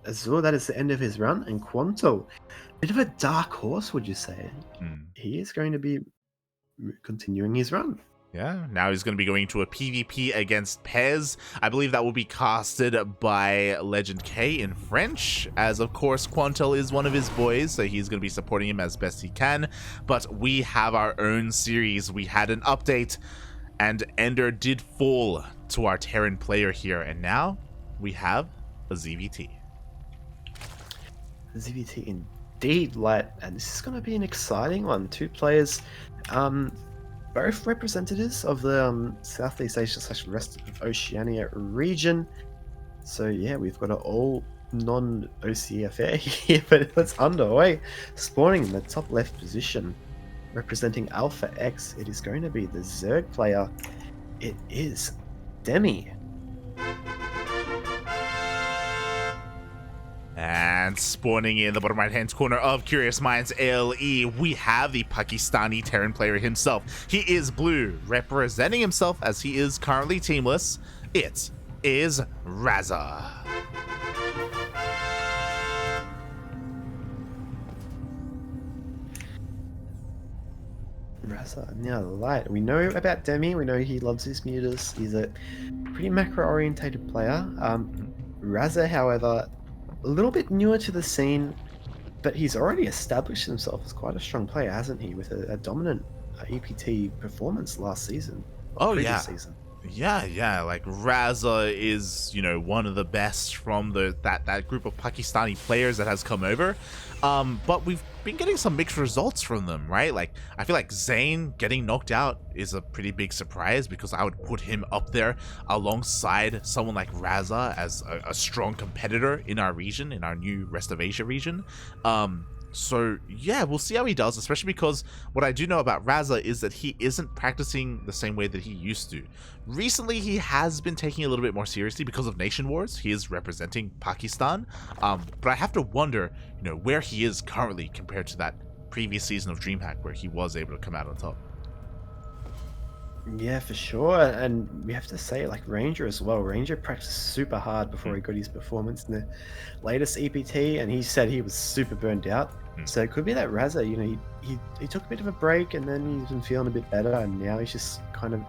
Azul, that is the end of his run, and Quanto, bit of a dark horse, would you say? He is going to be continuing his run. Yeah, now he's going to be going to a PvP against Pez. I believe that will be casted by Legend K in French, as of course Quantel is one of his boys, so he's going to be supporting him as best he can. But we have our own series. We had an update, and Ender did fall to our Terran player here, and now we have a ZvT. ZvT indeed, and this is going to be an exciting one. Two players, both representatives of the Southeast Asia / rest of Oceania region. So yeah, we've got an all non-OC affair here, but it's underway. Spawning in the top left position, representing Alpha X, it is going to be the Zerg player. It is Demi. And spawning in the bottom right hand corner of Curious Minds ALE, we have the Pakistani Terran player himself. He is blue, representing himself as he is currently teamless. It is Raza. Raza, now light. We know about Demi, we know he loves his mutas. He's a pretty macro orientated player. Raza, however, a little bit newer to the scene, but he's already established himself as quite a strong player, hasn't he? With a dominant EPT performance last season. Oh yeah, season. Yeah. Like Raza is, one of the best from that group of Pakistani players that has come over. But we've been getting some mixed results from them, right? Like, I feel like Zane getting knocked out is a pretty big surprise, because I would put him up there alongside someone like Raza as a strong competitor in our region, in our new Rest of Asia region. So yeah, we'll see how he does, especially because what I do know about Raza is that he isn't practicing the same way that he used to. Recently, he has been taking it a little bit more seriously because of Nation Wars. He is representing Pakistan, but I have to wonder, where he is currently compared to that previous season of DreamHack where he was able to come out on top. Yeah, for sure. And we have to say, like, Ranger as well. Ranger practiced super hard before he got his performance in the latest EPT, and he said he was super burned out. So it could be that Raza, he took a bit of a break, and then he's been feeling a bit better, and now he's just kind of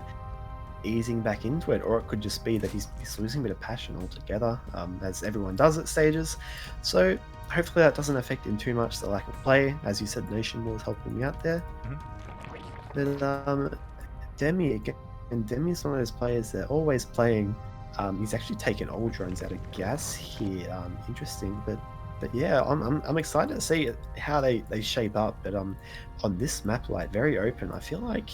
easing back into it. Or it could just be that he's losing a bit of passion altogether, as everyone does at stages. So hopefully that doesn't affect him too much, the lack of play. As you said, Nation was helping me out there. But Demi, again, and Demi's one of those players that always playing. He's actually taken all drones out of gas here. Interesting, but yeah, I'm excited to see how they shape up. But on this map, like, very open. I feel like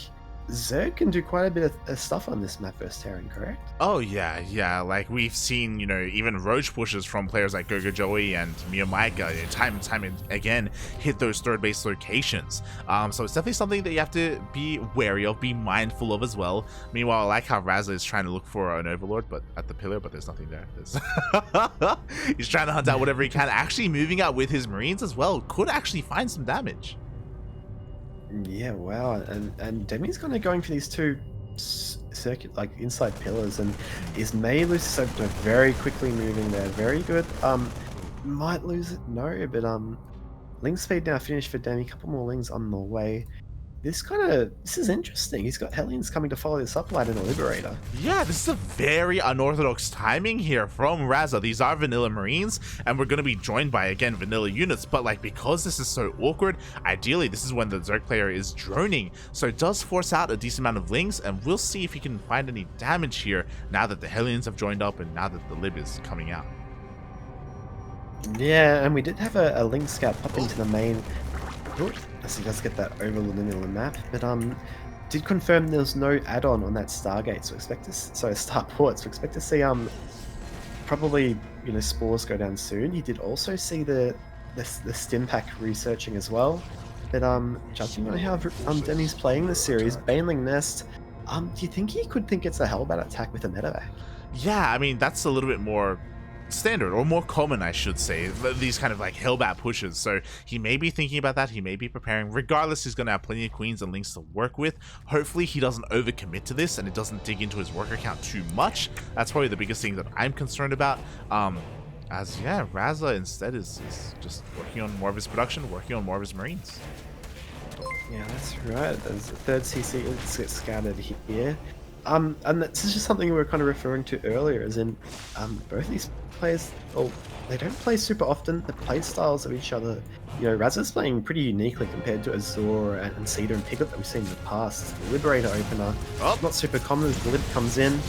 Zerg can do quite a bit of stuff on this map versus Terran, correct? Oh yeah. Like, we've seen, even roach pushes from players like Gogo Joey and Mia Micah time and time again hit those third base locations. So it's definitely something that you have to be wary of, be mindful of as well. Meanwhile, I like how Raza is trying to look for an Overlord, but at the pillar, but there's nothing there. He's trying to hunt out whatever he can. Actually moving out with his Marines as well could actually find some damage. Yeah, wow. And Demi's kind of going for these two circuit, like, inside pillars, and his May loses so very quickly moving there. Very good. Might lose it, no, but Ling speed now finished for Demi. Couple more Lings on the way. This is interesting. He's got Hellions coming to follow this up, and a Liberator. Yeah, this is a very unorthodox timing here from Raza. These are vanilla Marines, and we're going to be joined by, again, vanilla units. But, like, because this is so awkward, ideally this is when the Zerg player is droning. So it does force out a decent amount of Lings, and we'll see if he can find any damage here now that the Hellions have joined up and now that the Lib is coming out. Yeah, and we did have a Ling Scout pop into the main. So he does get that Overlord in the map, but did confirm there's no add-on on that Stargate, so Starport. So expect to see probably spores go down soon. He did also see the stim pack researching as well. But judging on how Demi's playing this series, Baneling Nest, do you think he could think it's a Hellbat attack with a medevac? Yeah, I mean, that's a little bit more standard, or more common, I should say, these kind of like Hellbat pushes. So he may be thinking about that, he may be preparing. Regardless, he's going to have plenty of queens and links to work with. Hopefully he doesn't overcommit to this and it doesn't dig into his worker count too much. That's probably the biggest thing that I'm concerned about. As yeah, Raza instead is just working on more of his production, working on more of his Marines. Yeah, that's right. There's a third CC that's get scattered here. And this is just something we were kind of referring to earlier, as in, both these players, oh, they don't play super often. The play styles of each other, Raza's playing pretty uniquely compared to Azor and Cedar and Piglet that we've seen in the past. The Liberator opener, Oh, not super common as the Lib comes in.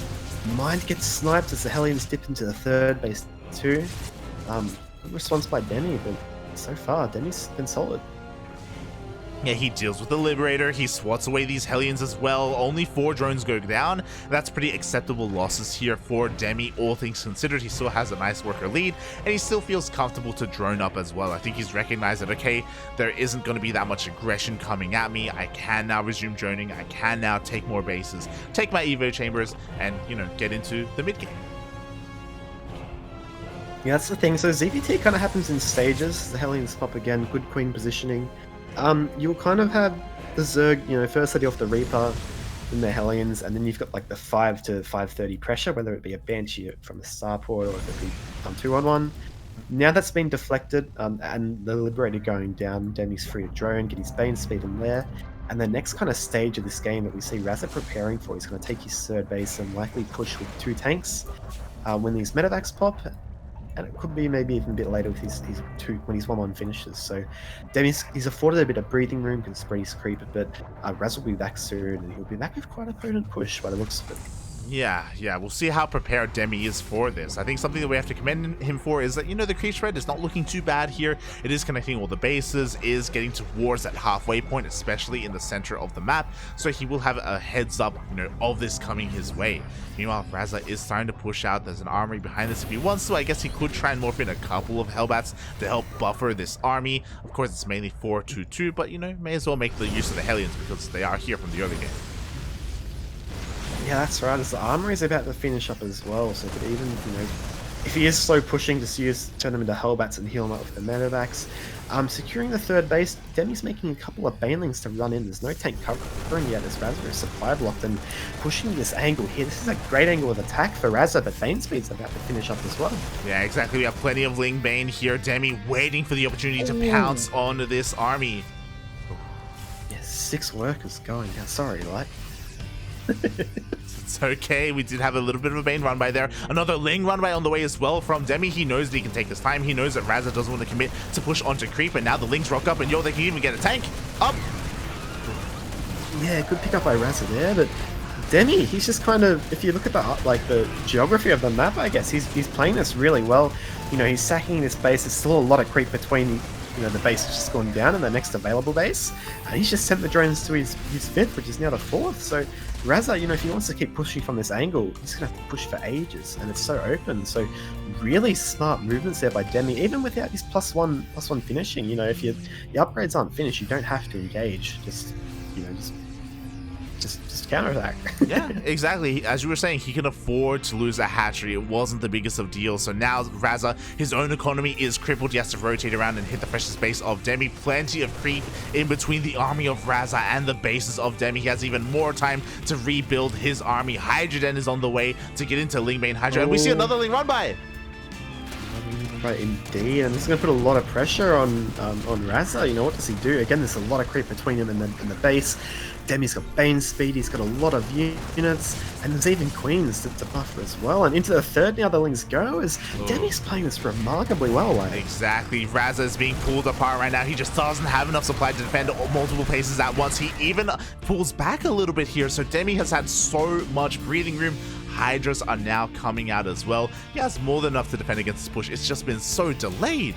Mind gets sniped as the Hellions dip into the third base too. Good response by Demi, but so far, Demi's been solid. yeah, he deals with the Liberator, he swats away these Hellions as well, only 4 drones go down. That's pretty acceptable losses here for Demi, all things considered. He still has a nice worker lead, and he still feels comfortable to drone up as well. I think he's recognized that, okay, there isn't going to be that much aggression coming at me. I can now resume droning, I can now take more bases, take my Evo chambers, and, get into the mid game. Yeah, that's the thing. So ZvT kind of happens in stages. The Hellions pop again, good queen positioning. You'll kind of have the Zerg, first letting off the Reaper, then the Hellions, and then you've got like the 5 to 5:30 pressure, whether it be a Banshee from a Starport or if it be 2-on-1. Now that's been deflected, and the Liberator going down, Demi's free to drone, get his Bane speed in there. And the next kind of stage of this game that we see Raza preparing for, he's going to take his third base and likely push with 2 tanks. When these medevacs pop, and it could be maybe even a bit later with his when his 1-1 finishes. So he's afforded a bit of breathing room, can spread his creep a bit. Raz will be back soon, and he'll be back with quite a potent push by the looks of it. Yeah, we'll see how prepared Demi is for this. I think something that we have to commend him for is that, the creep spread is not looking too bad here. It is connecting all the bases, is getting towards that halfway point, especially in the center of the map, so he will have a heads up, of this coming his way. Meanwhile, Raza is starting to push out. There's an armory behind this if he wants to. I guess he could try and morph in a couple of Hellbats to help buffer this army. Of course, it's mainly 4-2-2, but, may as well make the use of the Hellions because they are here from the early game. Yeah, that's right. As the armory is about to finish up as well, so could even, if he is slow pushing, just turn them into Hellbats and heal them up with the medevacs. Securing the third base, Demi's making a couple of Banelings to run in. There's no tank covering yet as Raza is supply blocked, and pushing this angle here. This is a great angle of attack for Raza, but Bane speed's about to finish up as well. Yeah, exactly. We have plenty of Ling Bane here. Demi waiting for the opportunity to pounce on this army. Yeah, 6 workers going. Yeah, sorry, like. It's okay. We did have a little bit of a Bane run by there. Another Ling run by on the way as well from Demi. He knows that he can take his time. He knows that Raza doesn't want to commit to push onto creep, and now the Lings rock up, and they can even get a tank up. Yeah, good pick up by Raza there, but Demi, he's just kind of, if you look at the geography of the map, I guess he's playing this really well. He's sacking this base. There's still a lot of creep between the base has just gone down and the next available base, and he's just sent the drones to his 5th, which is now the 4th. So Raza, if he wants to keep pushing from this angle, he's gonna have to push for ages, and it's so open. So really smart movements there by Demi, even without his +1 finishing. If your upgrades aren't finished, you don't have to engage. Just counterattack. Yeah, exactly. As you were saying, he can afford to lose a hatchery. It wasn't the biggest of deals. So now Raza, his own economy is crippled. He has to rotate around and hit the freshest base of Demi. Plenty of creep in between the army of Raza and the bases of Demi. He has even more time to rebuild his army. Hydroden is on the way to get into Lingbane Hydra. And we see another Ling run by. Right, indeed, and this is going to put a lot of pressure on Raza. What does he do? Again, there's a lot of creep between him and the base. Demi's got Bane speed, he's got a lot of units, and there's even Queens to buffer as well. And into the third now the Lings go, as Demi's playing this remarkably well. Exactly, Raza is being pulled apart right now. He just doesn't have enough supply to defend multiple places at once. He even pulls back a little bit here, so Demi has had so much breathing room. Hydras are now coming out as well. He has more than enough to defend against this push. It's just been so delayed.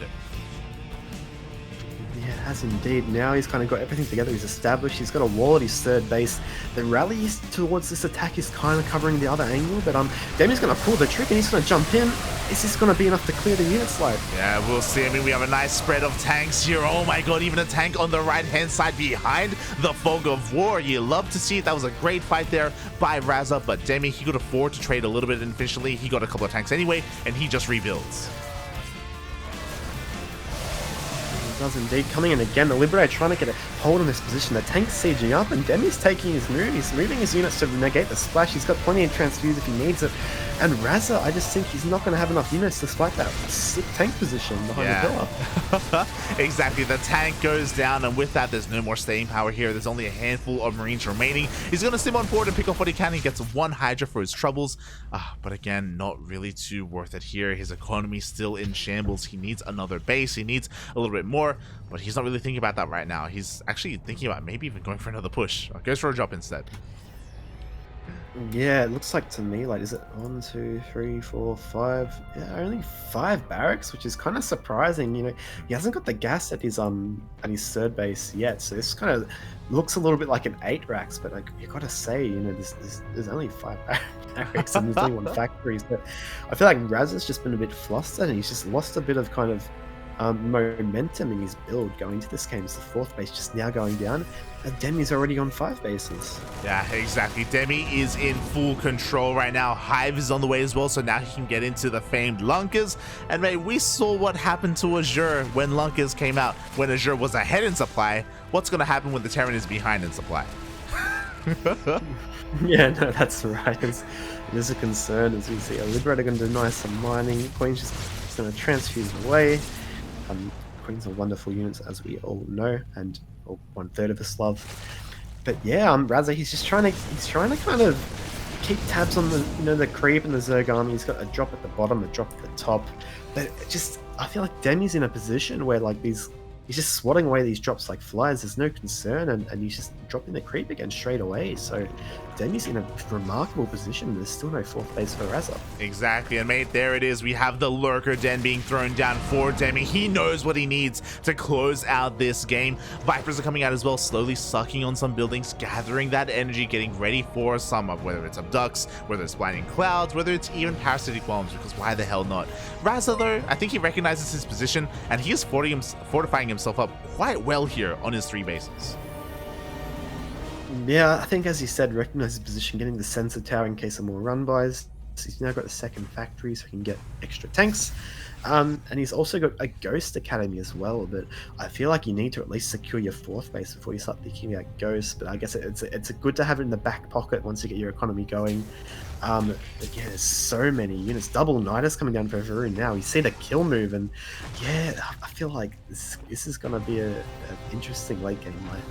Yeah, it has indeed. Now he's kind of got everything together. He's established. He's got a wall at his third base. The rally towards this attack is kind of covering the other angle, but Demi's going to pull the trick and he's going to jump in. Is this going to be enough to clear the unit slide? Yeah, we'll see. I mean, we have a nice spread of tanks here. Oh my god, even a tank on the right-hand side behind the fog of war. You love to see it. That was a great fight there by Raza, but Demi, he could afford to trade a little bit initially. He got a couple of tanks anyway, and he just rebuilds. Does indeed. Coming in again, the Liberator trying to get a hold on this position. The tank's sieging up, and Demi's taking his move. He's moving his units to negate the splash. He's got plenty of transfuse if he needs it. And Raza, I just think he's not going to have enough units despite that sick tank position behind the pillar. Exactly. The tank goes down, and with that, there's no more staying power here. There's only a handful of Marines remaining. He's going to sim on forward and pick off what he can. He gets one Hydra for his troubles. But again, not really too worth it here. His economy's still in shambles. He needs another base. He needs a little bit more, but he's not really thinking about that right now. He's actually thinking about maybe even going for another push. Goes for a drop instead. Yeah, it looks like to me, like, is it 1, 2, 3, 4, 5? Yeah, only 5 barracks, which is kind of surprising. You know, he hasn't got the gas at his third base yet, so this kind of looks a little bit like an 8 racks. But like, you gotta say, you know, there's only 5 barracks and there's only 1 factory. So I feel like Raza's just been a bit flustered, and he's just lost a bit of kind of momentum in his build going into this game. It's the 4th base just now going down, and Demi's already on 5 bases. Yeah, exactly. Demi is in full control right now. Hive is on the way as well, so now he can get into the famed Lunkers. And mate, we saw what happened to Azure when Lunkers came out, when Azure was ahead in supply. What's going to happen when the Terran is behind in supply? Yeah, no, that's right. It is a concern, as we see a Liberator going to deny some mining. Queen's just going to transfuse away. Queens are wonderful units, as we all know, and 1/3 of us love. But yeah, Raza, he's trying to kind of keep tabs on the creep and the Zerg army. He's got a drop at the bottom, a drop at the top. But I feel like Demi's in a position where like he's just swatting away these drops like flies. There's no concern, and he's just dropping the creep again straight away. So Demi's in a remarkable position. There's still no 4th base for Raza. Exactly, and mate, there it is. We have the Lurker Den being thrown down for Demi. He knows what he needs to close out this game. Vipers are coming out as well, slowly sucking on some buildings, gathering that energy, getting ready for some of, whether it's Abducts, whether it's Blinding Clouds, whether it's even Parasitic Bombs, because why the hell not? Raza, though, I think he recognizes his position, and he is fortifying himself up quite well here on his 3 bases. Yeah, I think, as you said, recognize his position, getting the sensor tower in case of more run-bys. So he's now got the 2nd factory, so he can get extra tanks. And he's also got a Ghost Academy as well, but I feel like you need to at least secure your 4th base before you start thinking about Ghost. But I guess it's good to have it in the back pocket once you get your economy going. But yeah, there's so many units. Double Nidus coming down for Varun now. You see the kill move, and yeah, I feel like this is going to be an interesting late game, mate.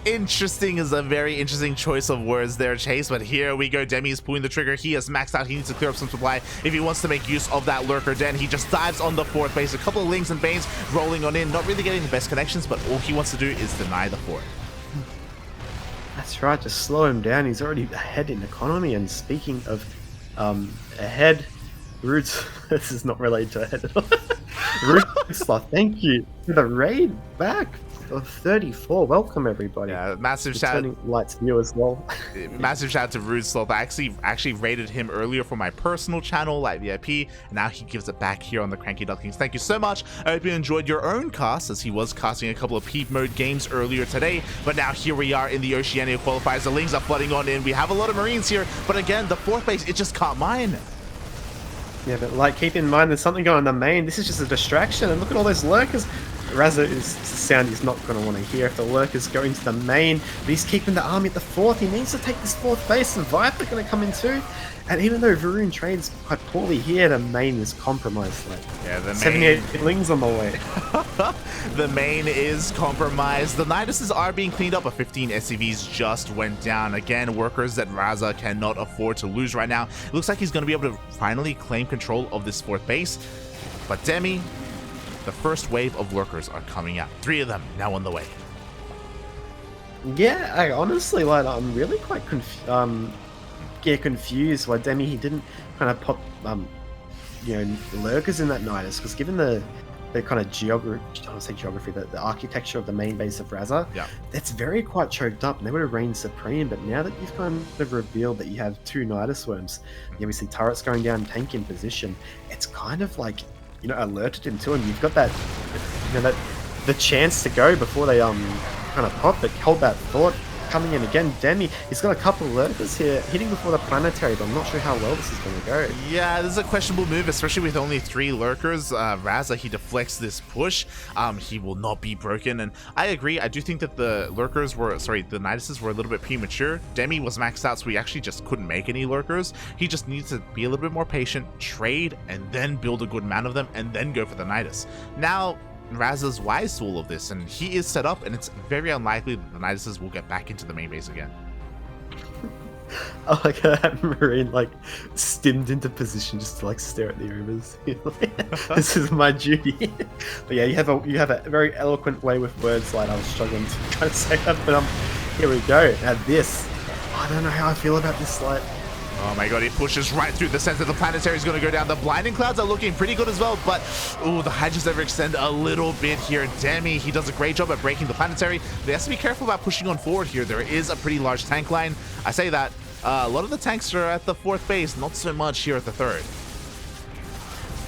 Interesting is a very interesting choice of words there, Chase, but here we go. Demi is pulling the trigger. He has maxed out. He needs to clear up some supply if he wants to make use of that Lurker Den. He just dives on the 4th base. A couple of Lings and Banes rolling on in, not really getting the best connections, but all he wants to do is deny the 4th. That's right, just slow him down. He's already ahead in economy. And speaking of ahead, Roots, this is not related to ahead at all. Roots, thank you for the raid back of 34. Welcome, everybody. Yeah, massive shout lights view as well. Massive shout out to Rude Sloth. I actually rated him earlier for my personal channel, like VIP. Now he gives it back here on the CranKy Ducklings. Thank you so much. I hope you enjoyed your own cast, as he was casting a couple of peep mode games earlier today. But now here we are in the Oceania qualifiers. The Lings are flooding on in. We have a lot of Marines here, but again, the 4th base, it just can't mine. Yeah, but like, keep in mind there's something going on in the main. This is just a distraction, and look at all those lurkers. Raza is a sound he's not going to want to hear if the lurkers go into the main, but he's keeping the army at the 4th. He needs to take this 4th base, and Viper going to come in too. And even though Varun trades quite poorly here, the main is compromised. Like, yeah, the main 78 Lings on the way. The main is compromised. The Niduses are being cleaned up, but 15 SCVs just went down. Again, workers that Raza cannot afford to lose right now. It looks like he's going to be able to finally claim control of this 4th base. But Demi, the first wave of workers are coming out. 3 of them now on the way. Yeah, I honestly, like, I'm really quite confused why Demi, he didn't kind of pop lurkers in that Nidus, because given the kind of geography, the architecture of the main base of Raza, yeah, it's very quite choked up, and they would have reigned supreme. But now that you've kind of revealed that you have 2 Nidus worms, we see turrets going down, tank in position, it's kind of like, alerted him to, and you've got that, the chance to go before they kind of pop. But hold that thought. coming in again. Demi, he's got a couple lurkers here, hitting before the planetary, but I'm not sure how well this is going to go. Yeah, this is a questionable move, especially with only 3 lurkers. Raza, he deflects this push. He will not be broken, and I agree. I do think that the lurkers were, sorry, the Niduses were a little bit premature. Demi was maxed out, so he actually just couldn't make any lurkers. He just needs to be a little bit more patient, trade, and then build a good amount of them, and then go for the Nidus. Now, Raza's wise to all of this, and he is set up, and it's very unlikely that the Niduses will get back into the main base again. I like that Marine like stimmed into position just to like stare at the overs. This is my duty. But yeah, you have a very eloquent way with words. Like I was struggling to try to say that, but here we go. Now this, I don't know how I feel about this slide. Oh my god, he pushes right through the center. The planetary is going to go down. The blinding clouds are looking pretty good as well, but ooh, the Hydras overextend a little bit here. Demi, he does a great job at breaking the planetary. They have to be careful about pushing on forward here. There is a pretty large tank line. I say that. A lot of the tanks are at the 4th base, not so much here at the 3rd.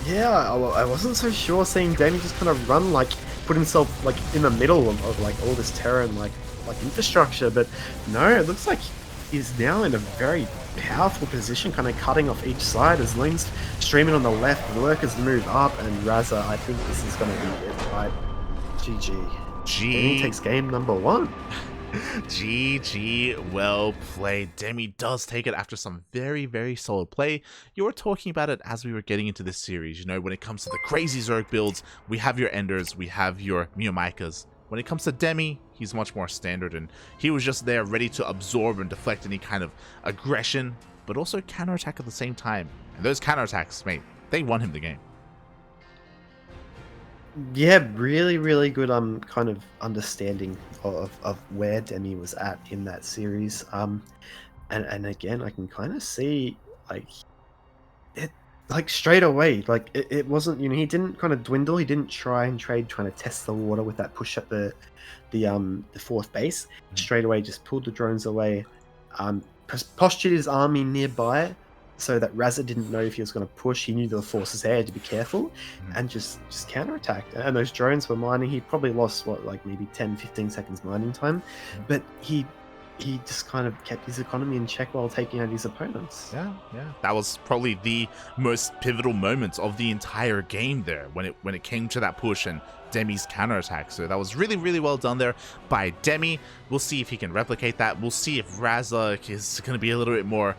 Yeah, I wasn't so sure seeing Demi just kind of run, like, put himself like in the middle of like all this terror and like infrastructure, but no, it looks like he's now in a very powerful position, kind of cutting off each side as Ling's streaming on the left, the lurkers move up, and Raza, I think this is going to be it, right? GG. Demi takes game number 1. GG, well played. Demi does take it after some very, very solid play. You were talking about it as we were getting into this series. You know, when it comes to the crazy Zerg builds, we have your Enders, we have your Miyamaikas. When it comes to Demi, he's much more standard, and he was just there ready to absorb and deflect any kind of aggression, but also counterattack at the same time. And those counterattacks, mate, they won him the game. Yeah, really, really good kind of understanding of where Demi was at in that series. And again, I can kind of see like it, like straight away, like it wasn't, you know, he didn't kind of dwindle. He didn't try and trade, trying to test the water with that push at the 4th base. Straight away, just pulled the drones away, postured his army nearby, so that Raza didn't know if he was going to push. He knew there were forces there to be careful, and just counterattacked. And those drones were mining. He probably lost, what, like maybe 10-15 seconds mining time, but he just kind of kept his economy in check while taking out his opponents. Yeah. That was probably the most pivotal moments of the entire game there, when it came to that push and Demi's counterattack. So that was really, really well done there by Demi. We'll see if he can replicate that. We'll see if Raza is going to be a little bit more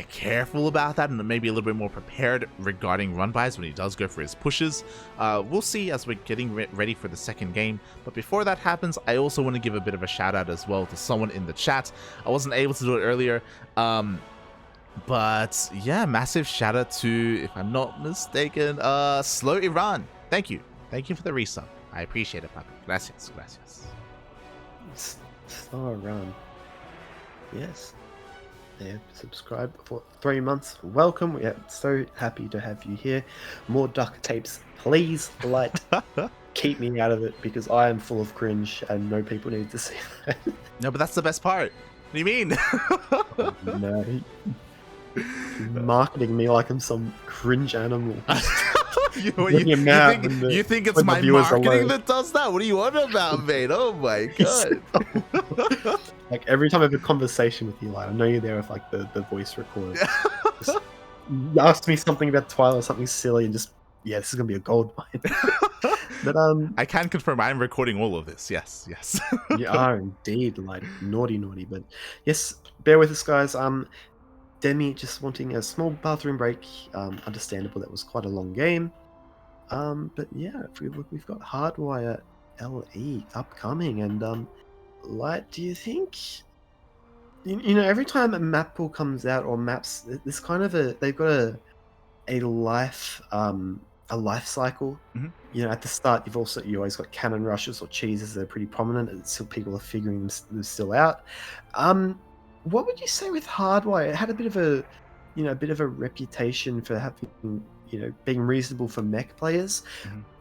careful about that, and maybe a little bit more prepared regarding run buys when he does go for his pushes. We'll see as we're getting ready for the second game. But before that happens, I also want to give a bit of a shout out as well to someone in the chat. I wasn't able to do it earlier, but yeah, massive shout out to, if I'm not mistaken, Slow Iran. Thank you for the resub. I appreciate it, papi. Gracias. Slow Iran. Yes. Yeah, subscribe for 3 months. Welcome. We are so happy to have you here. More duct tapes, please. Light. Keep me out of it, because I am full of cringe and no people need to see that. No, but that's the best part. What do you mean? No. Marketing me like I'm some cringe animal. You think it's my marketing that does that? What are you on about, mate? Oh my god. Like every time I have a conversation with you, like I know you're there with like the voice recorder. Just ask me something about Twilight or something silly, and just, yeah, this is gonna be a gold mine. But I can confirm I'm recording all of this. Yes. You are indeed, like naughty. But yes, bear with us, guys. Demi just wanting a small bathroom break. Understandable, that was quite a long game. But yeah, if we look, we've got Hardwire LE upcoming, and Light, do you think, you know, every time a map pool comes out, or maps, there's kind of they've got a life cycle. You know, at the start, you always got cannon rushes or cheeses that are pretty prominent, and still people are figuring them still out. What would you say with Hardwire? It had a bit of a reputation for having, you know, being reasonable for mech players.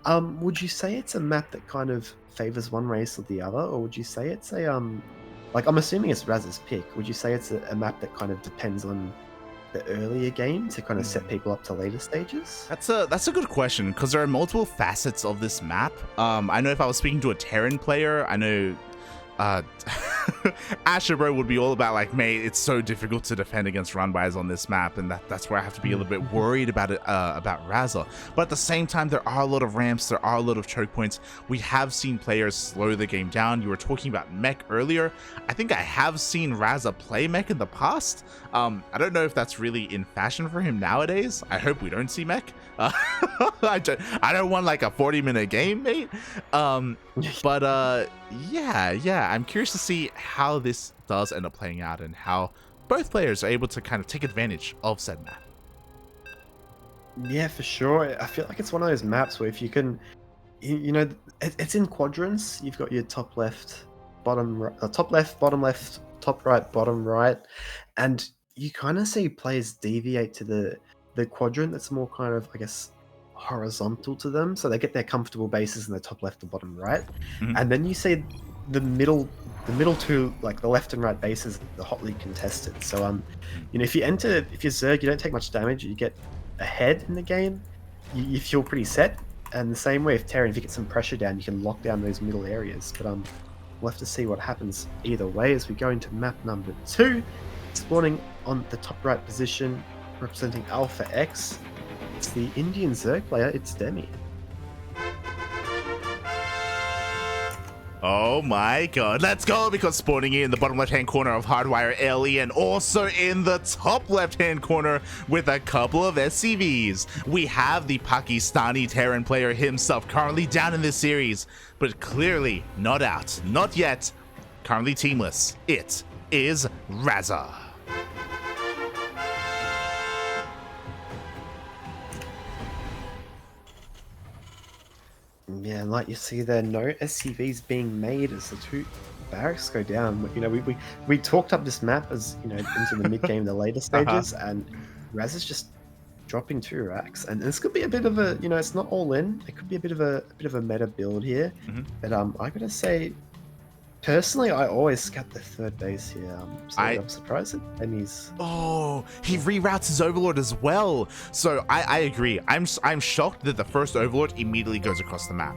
Would you say it's a map that kind of favors one race or the other, or would you say it's a like, I'm assuming it's Raza's pick. Would you say it's a map that kind of depends on the earlier game to kind of set people up to later stages? That's a good question, because there are multiple facets of this map. I know if I was speaking to a Terran player, I know uh Asher bro would be all about like, mate, it's so difficult to defend against run bys on this map, and that's where I have to be a little bit worried about it, about Raza. But at the same time, there are a lot of ramps, there are a lot of choke points. We have seen players slow the game down. You were talking about mech earlier. I think I have seen Raza play mech in the past. I don't know if that's really in fashion for him nowadays. I hope we don't see mech. I don't want like a 40-minute game, mate. But yeah, I'm curious to see how this does end up playing out and how both players are able to kind of take advantage of said map. Yeah, for sure. I feel like it's one of those maps where if you can, you know, it's in quadrants. You've got your top left, bottom right, top left, bottom left, top right, bottom right, and you kind of see players deviate to the quadrant that's more kind of, I guess, horizontal to them, so they get their comfortable bases in the top left and bottom right, and then you see the middle two, like the left and right bases, the hotly contested. So you know, if you're Zerg, you don't take much damage, you get ahead in the game, you feel pretty set. And the same way with Terran, if you get some pressure down, you can lock down those middle areas. But we'll have to see what happens either way as we go into map number 2. Spawning on the top right position, representing Alpha X, it's the Indian Zerg player, it's Demi. Oh my god, let's go, because spawning in the bottom left hand corner of Hardwire LE, and also in the top left hand corner with a couple of SCVs, we have the Pakistani Terran player himself, currently down in this series, but clearly not out, not yet, currently teamless. It is Raza. Yeah, and like you see there, no SCVs being made as the two barracks go down. You know, we talked up this map as, you know, into the mid game, the later stages, and Raz is just dropping 2 racks, and this could be a bit of a, you know, it's not all in. It could be a bit of a meta build here, but I gotta say, personally, I always scout the third base here. So I'm surprised that Demi's... Oh, he reroutes his Overlord as well. So I agree. I'm shocked that the first Overlord immediately goes across the map.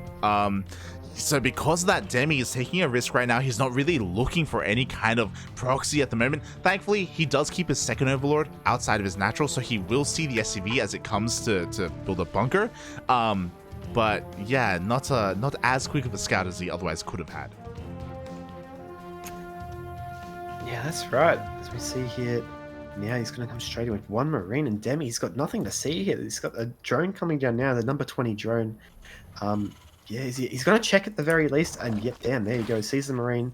So because of that, Demi is taking a risk right now. He's not really looking for any kind of proxy at the moment. Thankfully, he does keep his second Overlord outside of his natural, so he will see the SCV as it comes to build a bunker. But yeah, not as quick of a scout as he otherwise could have had. Yeah, that's right. As we see here, now he's going to come straight in with 1 Marine, and Demi, he's got nothing to see here. He's got a drone coming down now, the number 20 drone. Yeah, he's going to check at the very least, and yep, damn, there you go. Sees the Marine,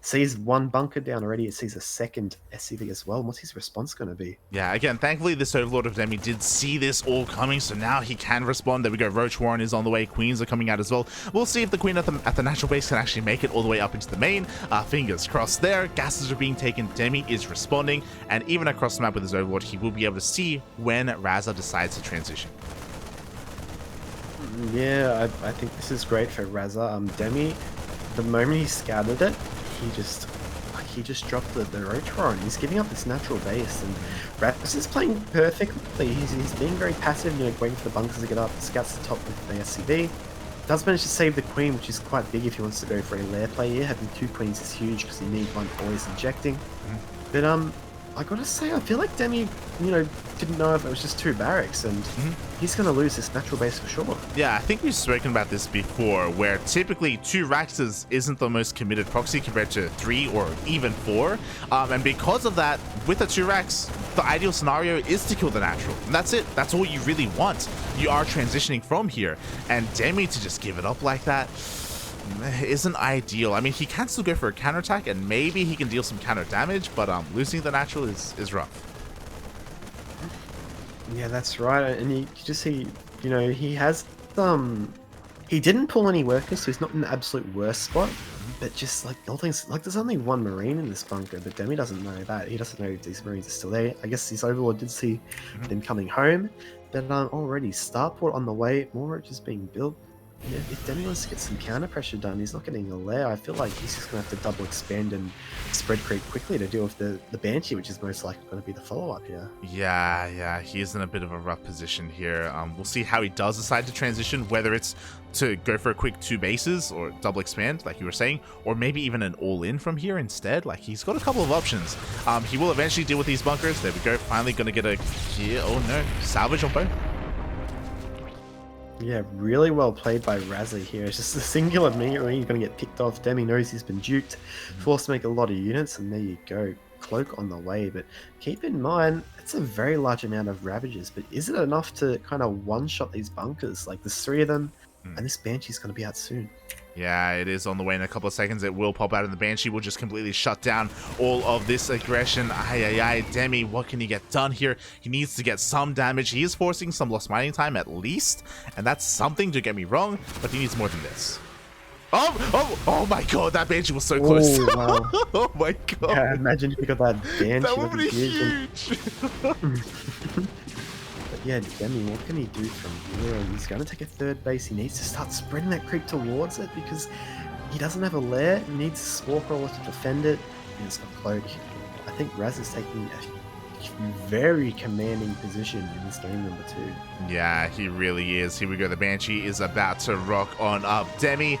sees 1 bunker down already. It sees a second SCV as well. What's his response going to be? Yeah, again, thankfully this Overlord of Demi did see this all coming, so now he can respond. There we go, Roach Warren is on the way, Queens are coming out as well. We'll see if the Queen at the natural base can actually make it all the way up into the main. Fingers crossed there. Gases are being taken, Demi is responding, and even across the map with his Overlord, he will be able to see when Raza decides to transition. Yeah, I think this is great for Raza. Demi, the moment he scouted it, he just dropped the Roach Warren. He's giving up this natural base, and Raza is playing perfectly. He's being very passive, you know, waiting for the bunkers to get up, scouts the top with the SCV. Does manage to save the Queen, which is quite big if he wants to go for a lair play here. Having 2 Queens is huge because you need 1 always injecting. But I gotta say, I feel like Demi, you know, didn't know if it was just 2 barracks, and he's gonna lose this natural base for sure. Yeah, I think we've spoken about this before, where typically 2 racks isn't the most committed proxy compared to 3 or even 4. And because of that, with the 2 racks, the ideal scenario is to kill the natural. And that's it. That's all you really want. You are transitioning from here. And Demi to just give it up like that isn't ideal. I mean, he can still go for a counterattack, and maybe he can deal some counter damage, but losing the natural is rough. Yeah, that's right. And you just see, you know, he has he didn't pull any workers, so he's not in the absolute worst spot. But just like all things, like there's only 1 Marine in this bunker, but Demi doesn't know that. He doesn't know if these Marines are still there. I guess his Overlord did see them coming home, but already starport on the way, more roaches being built. Yeah, if Demi wants to get some counter pressure done, he's not getting a lair. I feel like he's just going to have to double expand and spread creep quickly to deal with the Banshee, which is most likely going to be the follow-up here. Yeah, he is in a bit of a rough position here. We'll see how he does decide to transition, whether it's to go for a quick 2 bases or double expand, like you were saying, or maybe even an all-in from here instead. Like, he's got a couple of options. He will eventually deal with these bunkers. There we go. Finally going to get a... Oh, no. Salvage on both. Yeah, really well played by Raza here. It's just a singular meter where you're going to get picked off. Demi knows he's been duped, forced to make a lot of units, and there you go. Cloak on the way, but keep in mind, it's a very large amount of Ravages, but is it enough to kind of one-shot these bunkers? Like, there's 3 of them, and this Banshee's going to be out soon. Yeah, it is on the way in a couple of seconds. It will pop out, and the Banshee will just completely shut down all of this aggression. Demi, what can he get done here? He needs to get some damage. He is forcing some lost mining time at least, and that's something, to get me wrong, but he needs more than this. Oh my god, that Banshee was so close. Oh, wow. Oh my god. Yeah, imagine if you got that Banshee. That would be huge. But yeah, Demi, what can he do from here? And he's going to take a 3rd base. He needs to start spreading that creep towards it because he doesn't have a lair. He needs a Spore Crawler to defend it. And it's got Cloak. I think Raz is taking a very commanding position in this game number 2. Yeah, he really is. Here we go. The Banshee is about to rock on up. Demi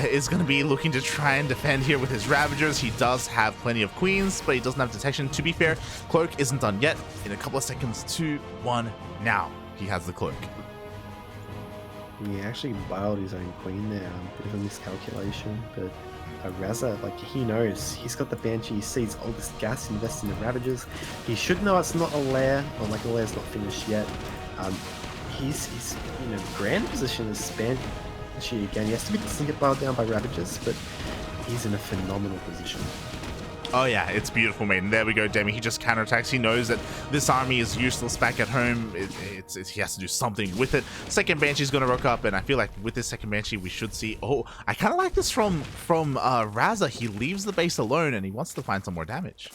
is going to be looking to try and defend here with his Ravagers. He does have plenty of Queens, but he doesn't have detection. To be fair, Cloak isn't done yet. In a couple of seconds, 2, 1, now he has the Cloak. He actually bailed his own Queen there. Bit of a miscalculation, but Raza, like, he knows. He's got the Banshee, he sees all this gas, invests in the Ravagers. He should know it's not a lair, or like a lair's not finished yet. He's in a grand position as Banshee again. He has to be doesn't get bailed down by Ravagers, but he's in a phenomenal position. Oh yeah, it's beautiful, mate. And there we go, Demi. He just counterattacks. He knows that this army is useless back at home. He has to do something with it. Second Banshee's going to rock up, and I feel like with this second Banshee, we should see... Oh, I kind of like this from Raza. He leaves the base alone, and he wants to find some more damage.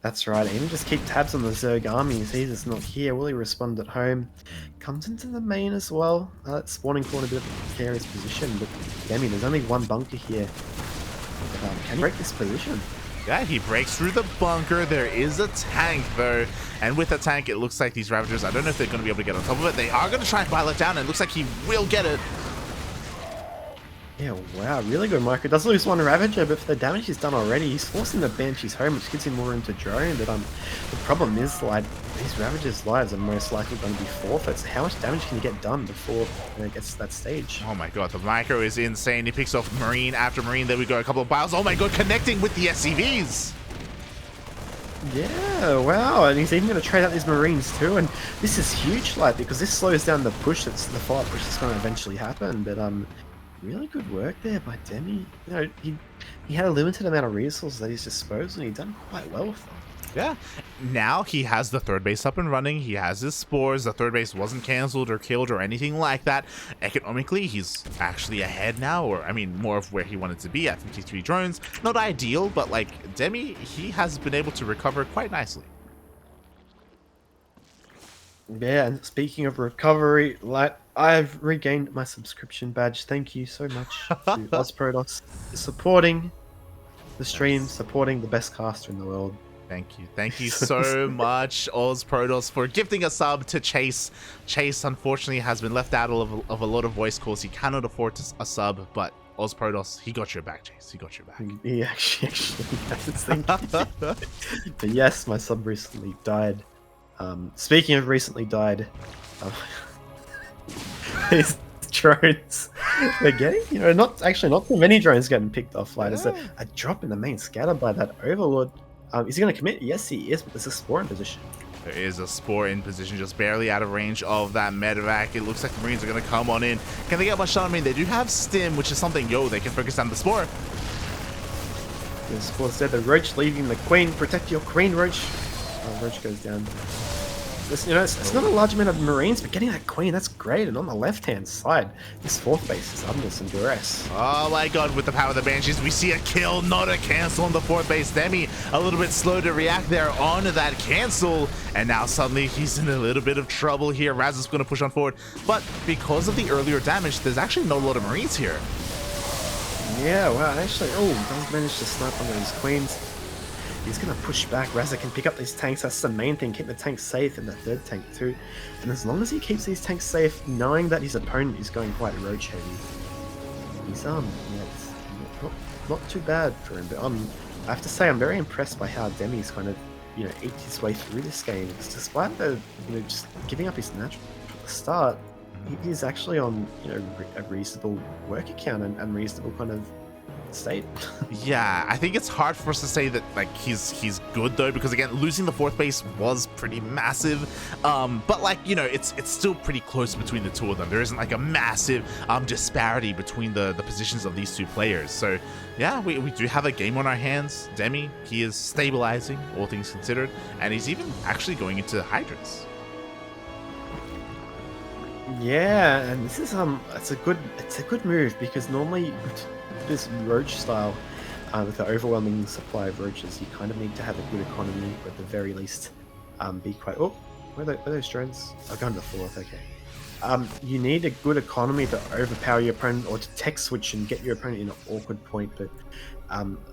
That's right. Even just keep tabs on the Zerg army. He's just not here. Will he respond at home? Comes into the main as well. Spawning corner, a bit of a precarious position, but Demi, there's only 1 bunker here. Can he break this position? Yeah, he breaks through the bunker. There is a tank, though. And with the tank, it looks like these Ravagers, I don't know if they're going to be able to get on top of it. They are going to try and pile it down, and it looks like he will get it. Yeah, wow, really good micro. Does lose 1 Ravager, but for the damage he's done already, he's forcing the Banshees home, which gives him more room to drone. But the problem is, like, these Ravagers' lives are most likely going to be forfeits. How much damage can he get done before it gets to that stage? Oh my god, the micro is insane. He picks off Marine after Marine. There we go, a couple of piles. Oh my god, connecting with the SCVs. Yeah, wow, and he's even going to trade out these Marines too, and this is huge, like, because this slows down the push, that's the follow-up push that's going to eventually happen, but really good work there by Demi. You know, he had a limited amount of resources at his disposal, and he done quite well with them. Yeah, now he has the 3rd base up and running. He has his spores. The 3rd base wasn't cancelled or killed or anything like that. Economically, he's actually ahead now, or I mean, more of where he wanted to be at 53 drones. Not ideal, but like Demi, he has been able to recover quite nicely. Yeah, and speaking of recovery, like, I've regained my subscription badge. Thank you so much to OzProdos for supporting the stream, supporting the best caster in the world. Thank you so much, OzProdos, for gifting a sub to Chase. Chase, unfortunately, has been left out of a lot of voice calls. He cannot afford a sub, but OzProdos, he got your back, Chase. He got your back. He actually has, thank you. But yes, my sub recently died. Speaking of recently died, these drones, they're getting, you know, not too many drones getting picked off. Like, there's a drop in the main scatter by that Overlord. Is he going to commit? Yes, he is, but there's a Spore in position. There is a Spore in position, just barely out of range of that medevac. It looks like the Marines are going to come on in. Can they get much done? I mean, they do have Stim, which is something, they can focus down the Spore. The Spore said the Roach leaving the Queen. Protect your Queen, Roach. Roach goes down. This, you know, it's not a large amount of Marines, but getting that Queen, that's great. And on the left-hand side, this 4th base is under some duress. Oh my god, with the power of the Banshees, we see a kill, not a cancel on the 4th base. Demi, a little bit slow to react there on that cancel. and now suddenly he's in a little bit of trouble here. Raza's going to push on forward, but because of the earlier damage, there's actually not a lot of Marines here. Yeah, well, actually, oh, does manage to snipe one of those queens. He's going to push back. Raza can pick up these tanks. That's the main thing. Keep the tanks safe, and the third tank too. And as long as he keeps these tanks safe, knowing that his opponent is going quite roach heavy, he's yeah, it's not too bad for him. But I have to say, I'm very impressed by how Demi's kind of eked his way through this game. Because despite the just giving up his natural at the start, he is actually on a reasonable work account and reasonable kind of state. Yeah, I think it's hard for us to say that like he's good though, because again, losing the fourth base was pretty massive. But like it's still pretty close between the two of them. There isn't like a massive disparity between the positions of these two players. So yeah, we do have a game on our hands. Demi, he is stabilizing, all things considered, and he's even actually going into Hydras. Yeah, and this is it's a good move, because normally this roach style, with the overwhelming supply of roaches, you kind of need to have a good economy, or at the very least be quite... Oh, where are those drones? I've gone to the fourth, okay. You need a good economy to overpower your opponent, or to tech switch and get your opponent in an awkward point, but